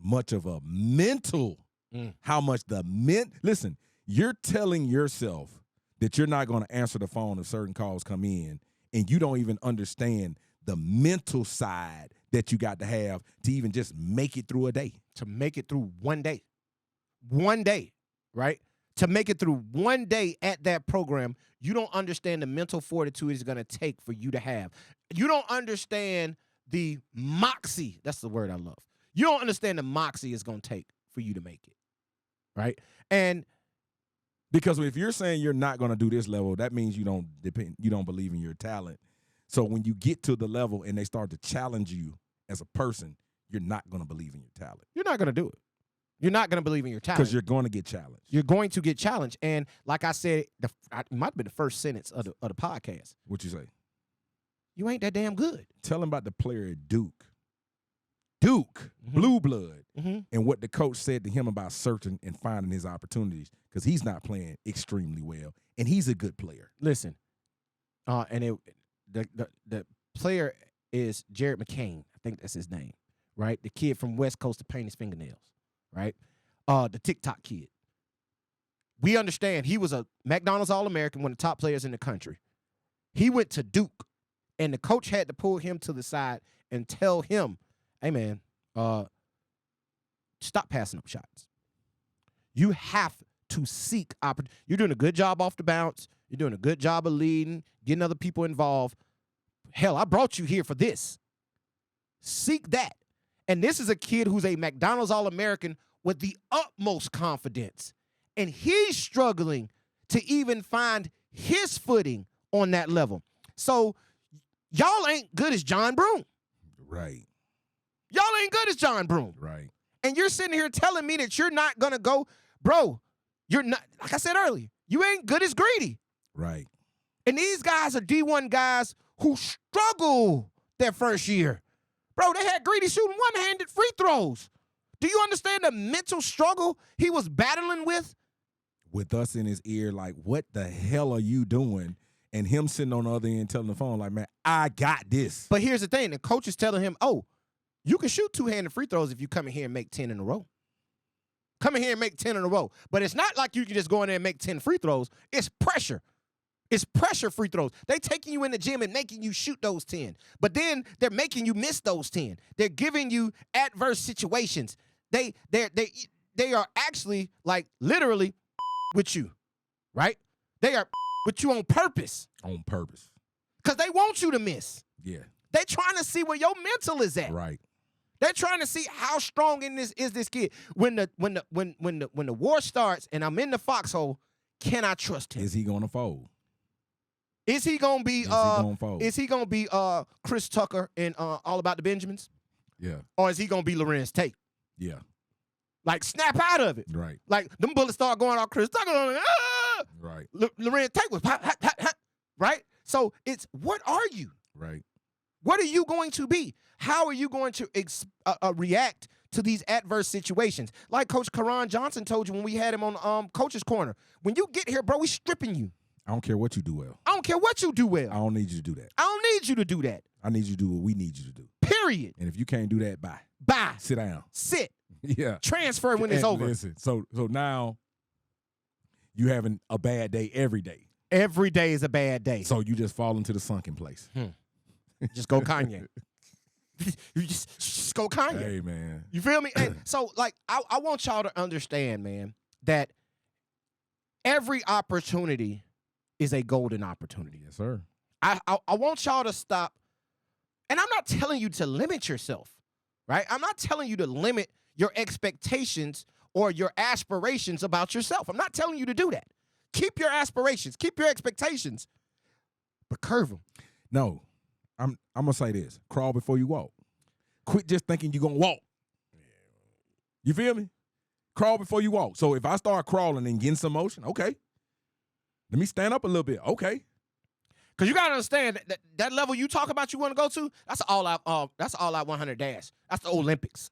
much of a mental, listen, you're telling yourself that you're not going to answer the phone if certain calls come in, and you don't even understand the mental side that you got to have to even just make it through a day. To make it through one day. One day, right? To make it through one day at that program, you don't understand the mental fortitude it's going to take for you to have. You don't understand the moxie. That's the word I love. You don't understand the moxie it's going to take for you to make it, right? And because if you're saying you're not going to do this level, that means you don't believe in your talent. So when you get to the level and they start to challenge you as a person, you're not going to believe in your talent. You're not going to do it. You're not going to believe in your talent. Because you're going to get challenged. You're going to get challenged. And like I said, it might have been the first sentence of the podcast. What you say? You ain't that damn good. Tell him about the player at Duke. Duke, blue blood, and what the coach said to him about searching and finding his opportunities because he's not playing extremely well, and he's a good player. Listen, the player is Jared McCain. I think that's his name, right? The kid from West Coast to paint his fingernails, right? The TikTok kid. We understand he was a McDonald's All-American, one of the top players in the country. He went to Duke, and the coach had to pull him to the side and tell him, hey, man, stop passing up shots. You have to seek opportunity. You're doing a good job off the bounce. You're doing a good job of leading, getting other people involved. Hell, I brought you here for this. Seek that. And this is a kid who's a McDonald's All-American with the utmost confidence. And he's struggling to even find his footing on that level. So y'all ain't good as John Broom. Right. Y'all ain't good as John Broom. Right. And you're sitting here telling me that you're not going to go. Bro, you're not, like I said earlier, you ain't good as Greedy. Right. And these guys are D1 guys who struggle their first year. Bro, they had Greedy shooting one-handed free throws. Do you understand the mental struggle he was battling with? With us in his ear, like, what the hell are you doing? And him sitting on the other end telling the phone, like, man, I got this. But here's the thing. The coach is telling him, oh, you can shoot two-handed free throws if you come in here and make 10 in a row. Come in here and make 10 in a row. But it's not like you can just go in there and make 10 free throws. It's pressure. It's pressure free throws. They taking you in the gym and making you shoot those 10. But then they're making you miss those 10. They're giving you adverse situations. They are actually, like, literally with you, right? They are with you on purpose. On purpose. Because they want you to miss. Yeah. They're trying to see where your mental is at. Right. They're trying to see how strong in this is this kid. When the war starts and I'm in the foxhole, can I trust him? Is he gonna fold? Is he gonna be Is he gonna fold? Chris Tucker in All About the Benjamins? Yeah. Or is he gonna be Lorenz Tate? Yeah. Like snap out of it. Right. Like them bullets start going off Chris Tucker. I'm like, ah! Right. Lorenz Tate was hot, hot, hot, hot. Right? So it's what are you? Right. What are you going to be? How are you going to react to these adverse situations? Like Coach Karan Johnson told you when we had him on Coach's Corner. When you get here, bro, we stripping you. I don't care what you do well. I don't care what you do well. I don't need you to do that. I don't need you to do that. I need you to do what we need you to do. Period. And if you can't do that, bye. Bye. Sit down. Sit. Yeah. Transfer when it's And over. Listen, so now you having a bad day every day. Every day is a bad day. So you just fall into the sunken place. Just go Kanye. You just go Kanye. Hey, man. You feel me? And so, like, I want y'all to understand, man, that every opportunity is a golden opportunity. Yes, sir. I want y'all to stop. And I'm not telling you to limit yourself, right? I'm not telling you to limit your expectations or your aspirations about yourself. I'm not telling you to do that. Keep your aspirations, keep your expectations, but curve them. No, I'm gonna say this: crawl before you walk. Quit just thinking you're gonna walk. You feel me? Crawl before you walk. So if I start crawling and getting some motion, okay. Let me stand up a little bit. Okay. Because you gotta understand that level you talk about you want to go to, that's all out 100 dash. That's the Olympics.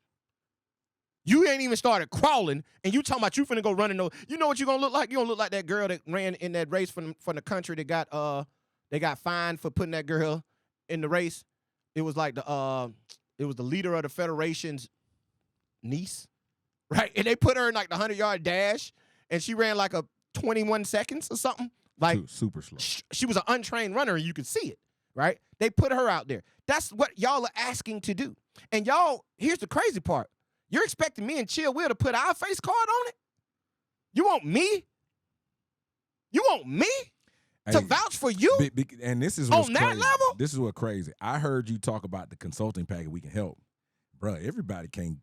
You ain't even started crawling, and you talking about you finna go running. You know what you gonna look like? You gonna look like that girl that ran in that race from the country that got fined for putting that girl in the race. It was like the leader of the federation's niece, right? And they put her in like the 100-yard dash, and she ran like a 21 seconds or something. Like super slow. She was an untrained runner, and you could see it, right? They put her out there. That's what y'all are asking to do. And y'all, here's the crazy part. You're expecting me and Chill Will to put our face card on it? You want me? You want me to vouch for you? And this is on what's that crazy. level? This is what crazy. I heard you talk about the consulting package we can help. Bro, everybody can't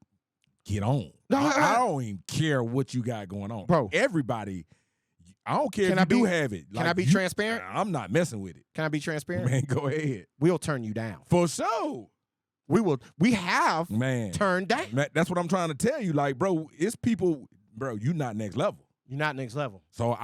get on. No, I don't even care what you got going on. Bro. Everybody, I don't care if you do have it. Can I be transparent? I'm not messing with it. Can I be transparent? Man, go ahead. We'll turn you down. For sure. We have Man. turned down. Man, that's what I'm trying to tell you. Like, bro, it's people, bro, you not next level. You're not next level. So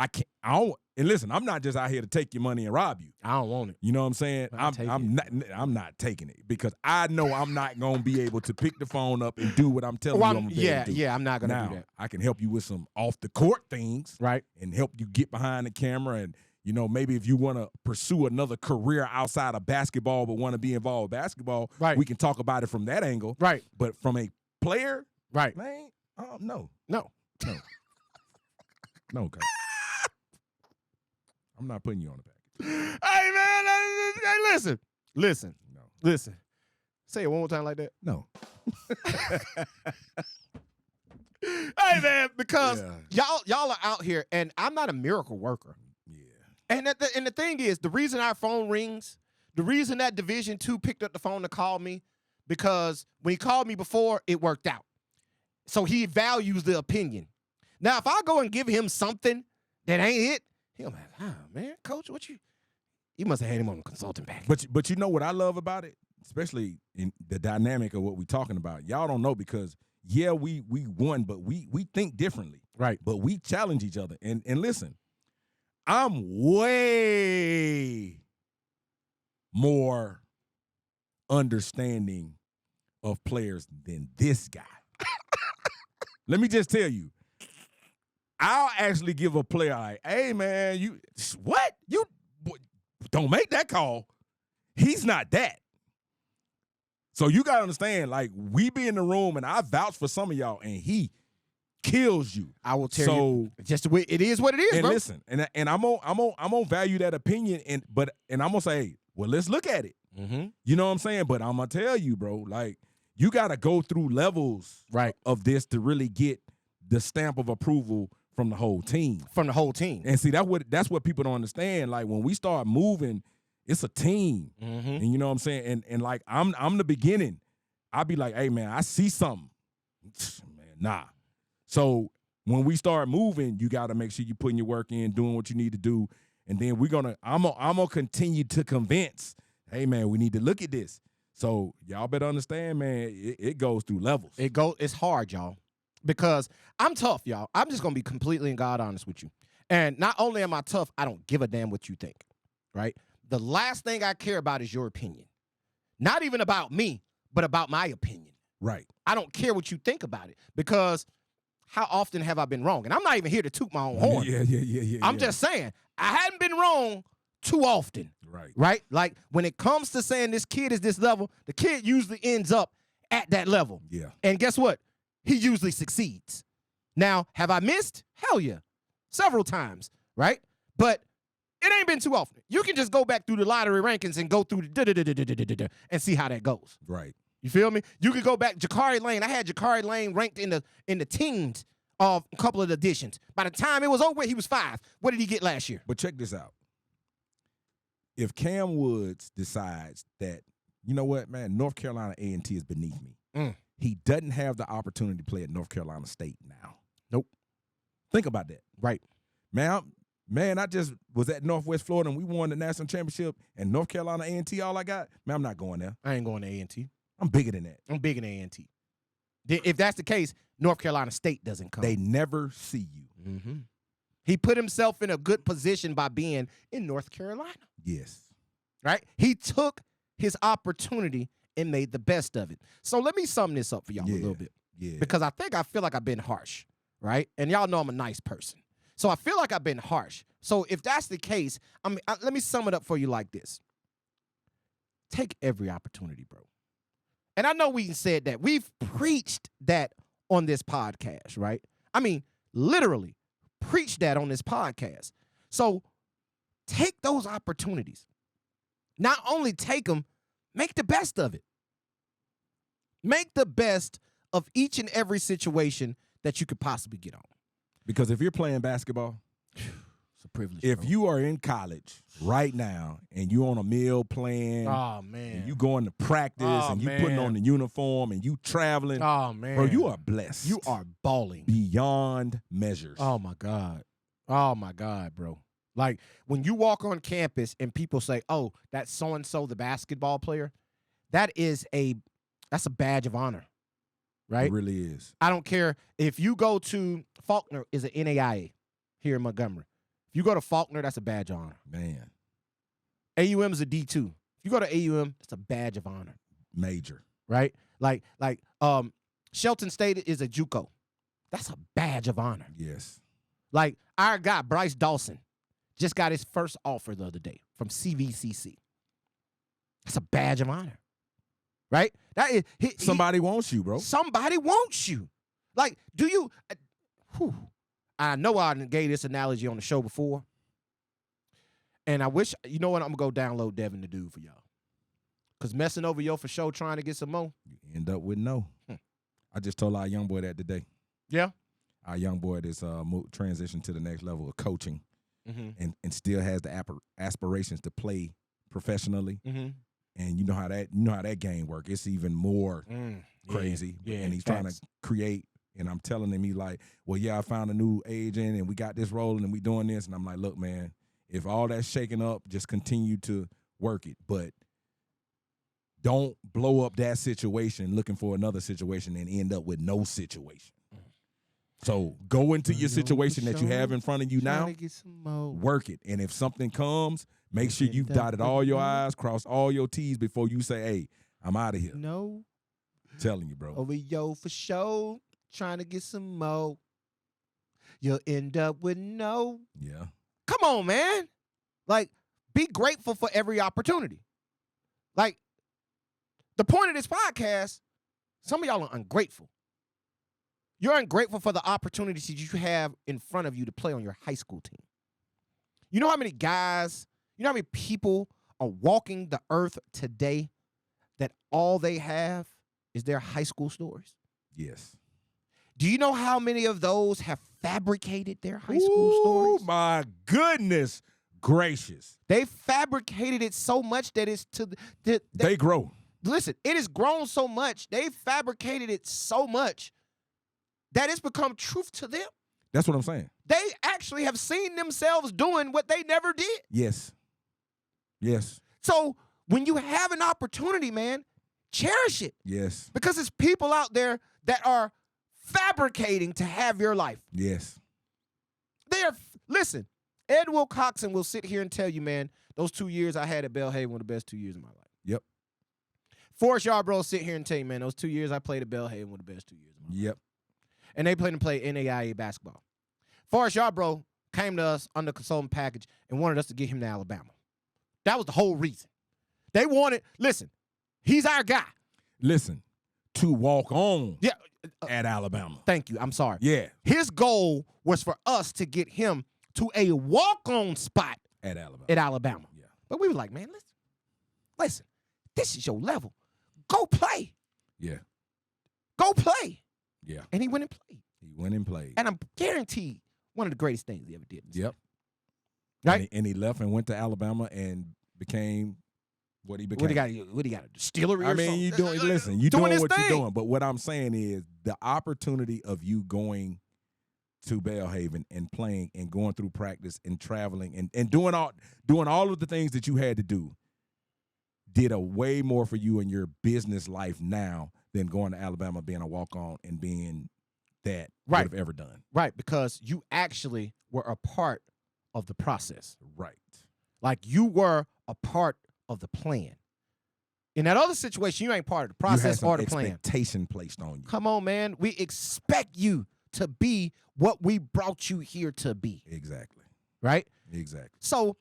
and listen, I'm not just out here to take your money and rob you. I don't want it. You know what I'm saying? I'm not taking it because I know I'm not gonna be able to pick the phone up and do what I'm telling you I'm gonna be able to do. Yeah, I'm not gonna do that. I can help you with some off the court things, right? And help you get behind the camera and maybe if you want to pursue another career outside of basketball but want to be involved with basketball, right? We can talk about it from that angle, right? But from a player, right? Man, no. No, okay. I'm not putting you on the package. Hey, man, hey, listen. No. Listen. Say it one more time like that. No. Hey, man, because y'all are out here, and I'm not a miracle worker. Yeah. And the thing is, the reason our phone rings, the reason that Division II picked up the phone to call me, because when he called me before, it worked out. So he values the opinion. Now, if I go and give him something that ain't it, he'll be like, man, coach, you must have had him on a consulting package. But you know what I love about it? Especially in the dynamic of what we're talking about. Y'all don't know because, we won, but we think differently. Right. But we challenge each other. And listen, I'm way more understanding of players than this guy. Let me just tell you. I'll actually give a player like, hey, man, you don't make that call. He's not that. So you got to understand, like, we be in the room, and I vouch for some of y'all, and he kills you. I will tell you. Just the way it is what it is, and bro. Listen, and I'm gonna value that opinion, and I'm gonna say, well, let's look at it. Mm-hmm. You know what I'm saying? But I'm gonna tell you, bro, like, you got to go through levels of this to really get the stamp of approval from the whole team. From the whole team. And see, that's what people don't understand. Like, when we start moving It's a team. Mm-hmm. And you know what I'm saying? And like I'm the beginning. I'll be like, hey man, I see something. Man, nah. So when we start moving, you gotta make sure you're putting your work in, doing what you need to do. And then I'm gonna continue to convince, hey man, we need to look at this. So y'all better understand, man, it goes through levels. It's hard, y'all. Because I'm tough, y'all. I'm just gonna be completely and God honest with you. And not only am I tough, I don't give a damn what you think. Right? The last thing I care about is your opinion. Not even about me, but about my opinion. Right. I don't care what you think about it. Because how often have I been wrong? And I'm not even here to toot my own horn. Yeah. I'm just saying, I hadn't been wrong too often. Right? Like, when it comes to saying this kid is this level, the kid usually ends up at that level. Yeah. And guess what? He usually succeeds. Now, have I missed? Hell yeah. Several times, right? But it ain't been too often. You can just go back through the lottery rankings and go through the and see how that goes. Right. You feel me? You could go back. Jakari Lane. I had Jakari Lane ranked in the teens of a couple of editions. By the time it was over, he was 5. What did he get last year? But check this out. If Cam Woods decides that, you know what, man, North Carolina A&T is beneath me. He doesn't have the opportunity to play at North Carolina State now. Nope. Think about that. Right. Man, I just was at Northwest Florida and we won the national championship and North Carolina A&T all I got. Man, I'm not going there. I ain't going to A&T. I'm bigger than that. I'm bigger than A&T. If that's the case, North Carolina State doesn't come. They never see you. Mm-hmm. He put himself in a good position by being in North Carolina. Yes. Right? He took his opportunity and made the best of it. So let me sum this up for y'all a little bit. Yeah. Because I feel like I've been harsh, right? And y'all know I'm a nice person. So I feel like I've been harsh. So if that's the case, let me sum it up for you like this. Take every opportunity, bro. And I know we said that. We've preached that on this podcast, right? I mean, literally preached that on this podcast. So take those opportunities. Not only take them, make the best of it. Make the best of each and every situation that you could possibly get on. Because if you're playing basketball, it's a privilege. if bro. you are in college right now and you're on a meal plan, Oh, man. and you going to practice and you putting on the uniform and you traveling, Oh, man. bro, you are blessed. You are balling. beyond measures. Oh, my God. Oh, my God, bro. Like, when you walk on campus and people say, oh, that's so-and-so, the basketball player, that's a badge of honor, right? It really is. I don't care if you go to Faulkner is an NAIA here in Montgomery. If you go to Faulkner, that's a badge of honor. Man, AUM is a D2. If you go to AUM, it's a badge of honor, major. right? Like Shelton State is a JUCO. That's a badge of honor. Yes. Like our guy Bryce Dawson just got his first offer the other day from CVCC. That's a badge of honor, right? That is Somebody wants you, bro. Somebody wants you. Like, do you? I know I gave this analogy on the show before, and I wish, you know what, I'm gonna go download Devin the Dude for y'all, cause messing over yo for show trying to get some more, You end up with no. I just told our young boy that today. Yeah. Our young boy that's transitioned to the next level of coaching, and still has the aspirations to play professionally. And you know how that game work. It's even more crazy. Yeah, and he's trying to create. And I'm telling him, he's like, well, yeah, I found a new agent and we got this rolling and we doing this. And I'm like, look, man, if all that's shaking up, just continue to work it. But don't blow up that situation looking for another situation and end up with no situation. So go into your situation that you have in front of you now, work it. And if something comes, make sure you've dotted all your I's, crossed all your T's before you say, hey, I'm out of here. No. I'm telling you, bro. Over yo for show, trying to get some more. You'll end up with no. Yeah. Come on, man. Like, be grateful for every opportunity. Like, the point of this podcast, some of y'all are ungrateful. You're ungrateful for the opportunities that you have in front of you to play on your high school team. You know how many guys, you know how many people are walking the earth today that all they have is their high school stories? Yes. Do you know how many of those have fabricated their high school stories? Oh, my goodness gracious. They fabricated it so much that it's to the They grow. listen, it has grown so much. They fabricated it so much that it's become truth to them. That's what I'm saying. They actually have seen themselves doing what they never did. Yes. Yes. So when you have an opportunity, man, cherish it. Yes. Because it's people out there that are fabricating to have your life. Yes. Listen, Ed Wilcoxon will sit here and tell you, man, those 2 years I had at Belhaven were the best 2 years of my life. Yep. Forrest Yarbrough will sit here and tell you, man, those 2 years I played at Belhaven were the best 2 years of my life. Yep. And they played NAIA basketball. Forrest Yarbrough came to us under consultant package and wanted us to get him to Alabama. That was the whole reason. They wanted, listen, he's our guy. Listen, to walk on Yeah. at Alabama. Thank you. I'm sorry. Yeah. His goal was for us to get him to a walk-on spot At Alabama. at Alabama. Yeah. But we were like, man, listen, this is your level. Go play. Yeah. Go play. Yeah. And he went and played. He went and played. And I'm guaranteed one of the greatest things he ever did. Yep. Right? And he left and went to Alabama and became what he became. What he got? A distillery I or mean, something? you doing listen, you Doing doing his what thing. you're doing. But what I'm saying is the opportunity of you going to Belhaven and playing and going through practice and traveling and doing all of the things that you had to do did a way more for you in your business life now than going to Alabama, being a walk-on and being that Right. would have ever done. Right, because you actually were a part of the process. Right. Like you were a part of the plan. In that other situation, you ain't part of the process you had or some the plan. expectation placed on you. Come on, man. We expect you to be what we brought you here to be. Exactly. Right? Exactly. So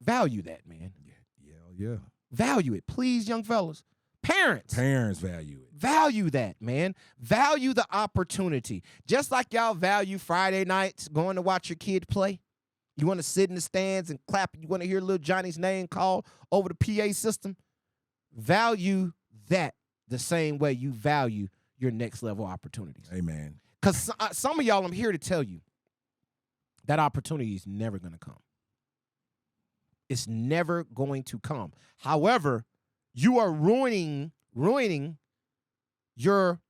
value that, man. Yeah. Value it. Please, young fellas. Parents. Parents value it. Value that, man. Value the opportunity. Just like y'all value Friday nights going to watch your kid play. You want to sit in the stands and clap. You want to hear little Johnny's name called over the PA system. Value that the same way you value your next level opportunities. Amen. Because some of y'all, I'm here to tell you, that opportunity is never going to come. It's never going to come. However, you are ruining your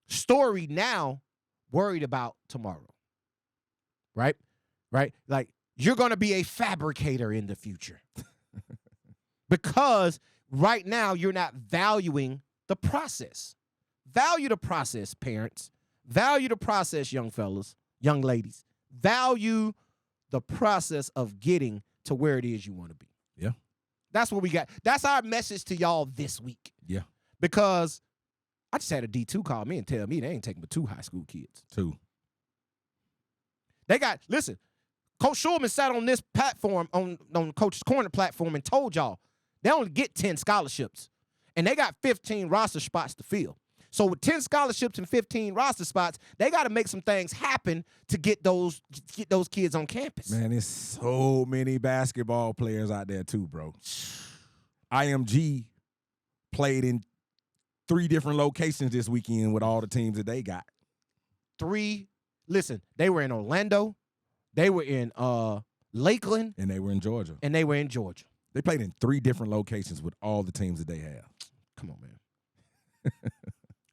story now, worried about tomorrow. Right? Right? Like, you're going to be a fabricator in the future. Because right now, you're not valuing the process. Value the process, parents. Value the process, young fellas, young ladies. Value the process of getting to where it is you want to be. Yeah. That's what we got. That's our message to y'all this week. Yeah. Because I just had a D2 call me and tell me they ain't taking but 2 high school kids. 2. Listen, Coach Schulman sat on this platform, on Coach's Corner platform, and told y'all they only get 10 scholarships. And they got 15 roster spots to fill. So with 10 scholarships and 15 roster spots, they got to make some things happen to get those kids on campus. Man, there's so many basketball players out there too, bro. IMG played in 3 different locations this weekend with all the teams that they got. 3. Listen, they were in Orlando, they were in Lakeland, And they were in Georgia. and they were in Georgia. They played in 3 different locations with all the teams that they have. Come on, man.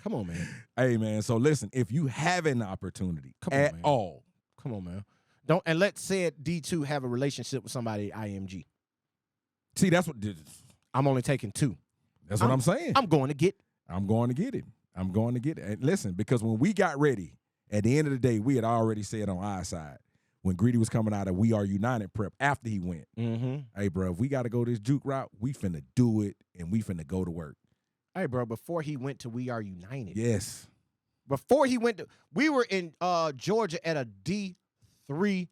Come on, man. Hey, man, so listen, if you have an opportunity Come on, at man. all, Come on, man. And let's say it D2 have a relationship with somebody at IMG. see, that's I'm only taking 2. what I'm saying. I'm going to get. I'm going to get it. I'm going to get it. And listen, because when we got ready, at the end of the day, we had already said on our side, when Greedy was coming out of We Are United prep after he went, hey, bro, if we got to go this juke route, we finna do it, and we finna go to work. Hey, bro, before he went to We Are United. Yes. Before he went to, we were in Georgia at a D3.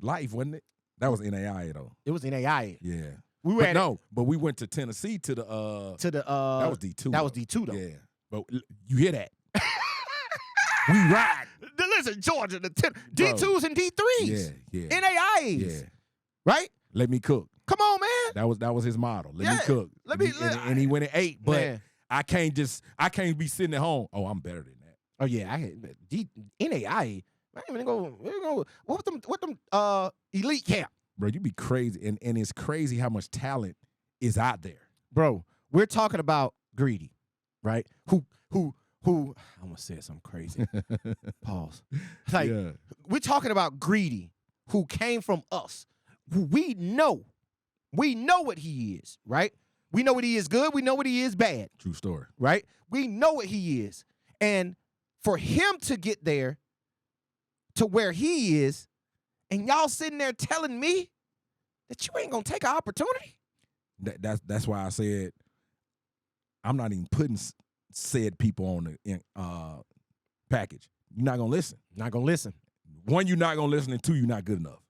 Life, wasn't it? That was NAIA, though. It was in AI. Yeah. We were But we went to Tennessee to the that was D2. That was D2 though. Yeah. But you hear that? We ride. Listen, Georgia, the D2s and D3s. Yeah. NAIAs. Yeah. Right? Let me cook. Come on, man. That was his model. Let me Yeah. cook. And he went at 8. But Man. I can't be sitting at home. Oh, I'm better than that. Oh yeah, NAIA. Man, we go what them elite camp. Bro, you be crazy. And it's crazy how much talent is out there. Bro, we're talking about Greedy, right? Who I'm gonna say something crazy. Pause. Like, Yeah. we're talking about Greedy, who came from us. Who we know what he is, right? We know what he is good. We know what he is bad, True story. right? We know what he is. And for him to get there to where he is, and y'all sitting there telling me that you ain't gonna take an opportunity? That's why I said I'm not even putting said people on the package. You're not gonna listen. Not gonna listen. One, you're not gonna listen, and two, you're not good enough.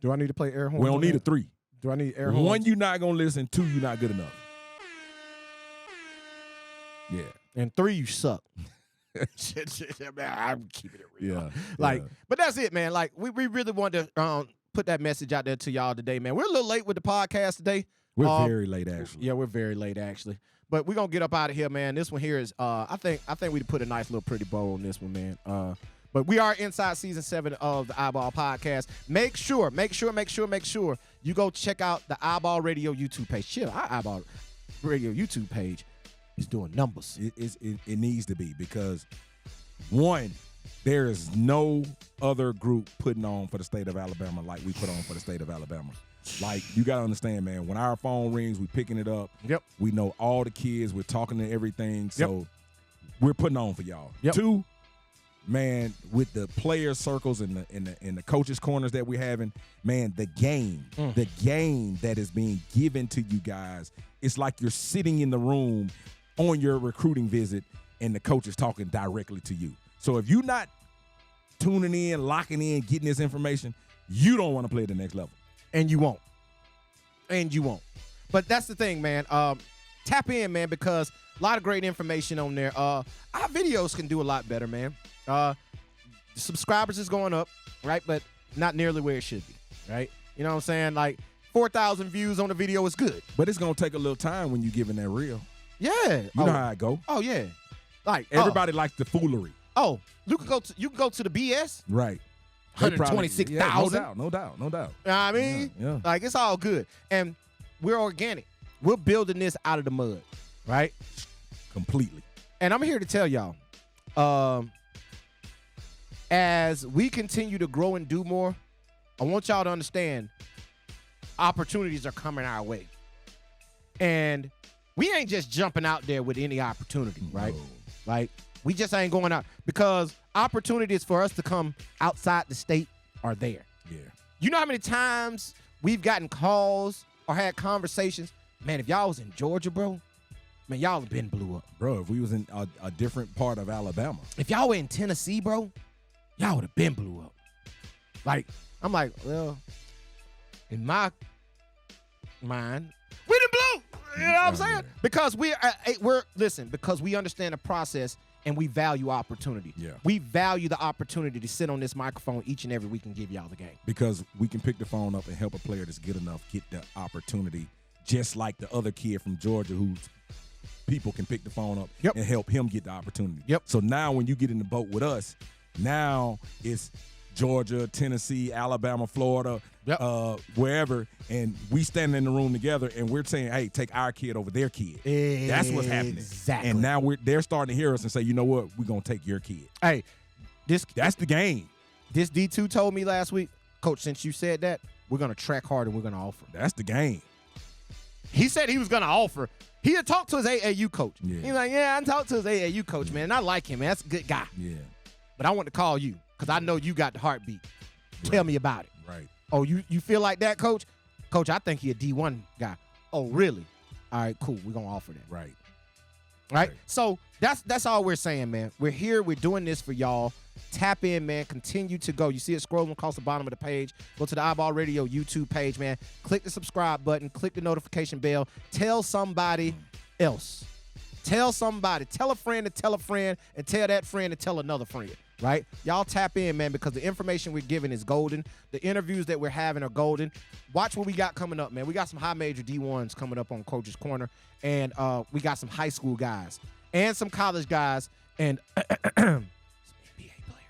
Do I need to play air horns? We don't need a three. Do I need air horns? One, you're not gonna listen. Two, you're not good enough. Yeah. And three, you suck. I'm keeping it real. Yeah. Like, yeah. but that's it, man. Like, we really wanted to put that message out there to y'all today, man. We're a little late with the podcast today. We're very late, actually. Yeah, we're very late, actually. But we're gonna get up out of here, man. This one here is I think we put a nice little pretty bow on this one, man. But we are inside season 7 of the iBall podcast. Make sure you go check out the iBall Radio YouTube page. Chill, our iBall Radio YouTube page is doing numbers. It needs to be, because one, there is no other group putting on for the state of Alabama like we put on for the state of Alabama. Like, you got to understand, man, when our phone rings, we picking it up. Yep. We know all the kids. We're talking to everything. So we're putting on for y'all. Yep. Two, man, with the player circles and the coaches' corners that we're having, man, the game that is being given to you guys, it's like you're sitting in the room on your recruiting visit and the coach is talking directly to you. So if you're not tuning in, locking in, getting this information, you don't want to play at the next level. And you won't. But that's the thing, man. Tap in, man, because a lot of great information on there. Our videos can do a lot better, man. The subscribers is going up, right? But not nearly where it should be, right? You know what I'm saying? Like, 4,000 views on the video is good. But it's going to take a little time when you're giving that reel. Yeah. You know how it go. Oh, yeah. Like, Everybody likes the foolery. You can go to the BS. Right. 126,000. No doubt. You know what I mean? Yeah. Like, it's all good. And we're organic. We're building this out of the mud, right? Completely. And I'm here to tell y'all, as we continue to grow and do more, I want y'all to understand opportunities are coming our way. And we ain't just jumping out there with any opportunity, right? No. Like, we just ain't going out, because opportunities for us to come outside the state are there. Yeah. You know how many times we've gotten calls or had conversations? Man, if y'all was in Georgia, bro, man, y'all have been blew up. Bro, if we was in a different part of Alabama. If y'all were in Tennessee, bro, y'all would have been blew up. Like, I'm like, well, in my mind, we done blew. You know what I'm saying? Because because we understand the process and we value opportunity. Yeah. We value the opportunity to sit on this microphone each and every week and give y'all the game. Because we can pick the phone up and help a player that's good enough get the opportunity, just like the other kid from Georgia whose people can pick the phone up and help him get the opportunity. Yep. So now when you get in the boat with us, now it's Georgia, Tennessee, Alabama, Florida, wherever, and we stand in the room together and we're saying, hey, take our kid over their kid. That's what's happening. Exactly. And now they're starting to hear us and say, you know what, we're going to take your kid. Hey, that's the game. This D2 told me last week, Coach, since you said that, we're going to track hard and we're going to offer. That's the game. He said he was going to offer. He had talked to his AAU coach. Yeah. He was like, yeah, I talked to his AAU coach, man, and I like him, man. That's a good guy. Yeah. But I want to call you because I know you got the heartbeat. Right. Tell me about it. Right. Oh, you feel like that, Coach? Coach, I think he a D1 guy. Oh, really? All right, cool. We're going to offer that. Right. Right? So that's all we're saying, man. We're here. We're doing this for y'all. Tap in, man. Continue to go. You see it scrolling across the bottom of the page. Go to the iBall Radio YouTube page, man. Click the subscribe button. Click the notification bell. Tell somebody else. Tell somebody. Tell a friend to tell a friend, and tell that friend to tell another friend. Right? Y'all tap in, man, because the information we're giving is golden. The interviews that we're having are golden. Watch what we got coming up, man. We got some high major D1s coming up on Coach's Corner, and we got some high school guys and some college guys and some NBA players.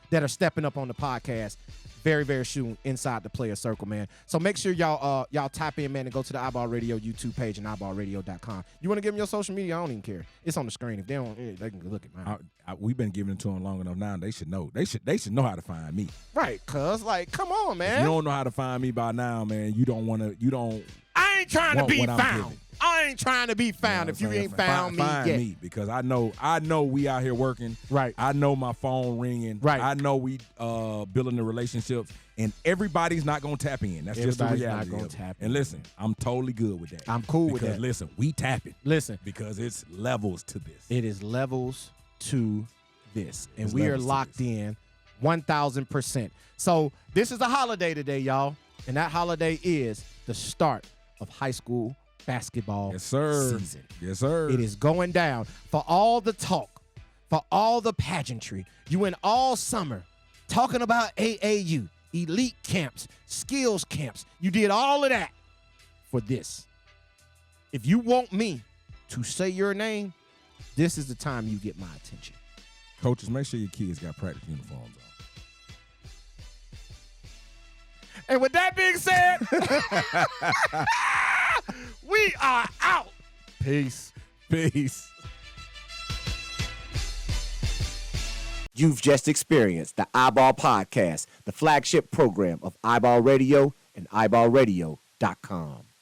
that are stepping up on the podcast very, very soon inside the player circle, man. So make sure y'all tap in, man, and go to the iBall Radio YouTube page and iBallRadio.com. You want to give them your social media? I don't even care. It's on the screen. If they don't, they can look at mine. We've been giving it to them long enough now. They should know. They should know how to find me. Right, cuz, like, come on, man. If you don't know how to find me by now, man, I ain't trying to be what I'm found. giving. I ain't trying to be found if you ain't found me find yet. me, because I know we out here working. Right. I know my phone ringing. Right. I know we building the relationships, and everybody's not gonna tap in. That's just the Everybody's reality. not gonna of it. tap in. And listen, I'm totally good with that. I'm cool with because that. listen, we tapping. Listen, Because it's levels to this. it is levels to this, and It's we are levels to locked this. in 1,000%. So this is a holiday today, y'all, and that holiday is the start of high school basketball Yes, sir. season. Yes, sir. It is going down. For all the talk, for all the pageantry, you went all summer talking about AAU, elite camps, skills camps. You did all of that for this. If you want me to say your name, this is the time you get my attention. Coaches, make sure your kids got practice uniforms on. And with that being said, we are out. Peace. Peace. You've just experienced the iBall Podcast, the flagship program of iBall Radio and iBallRadio.com.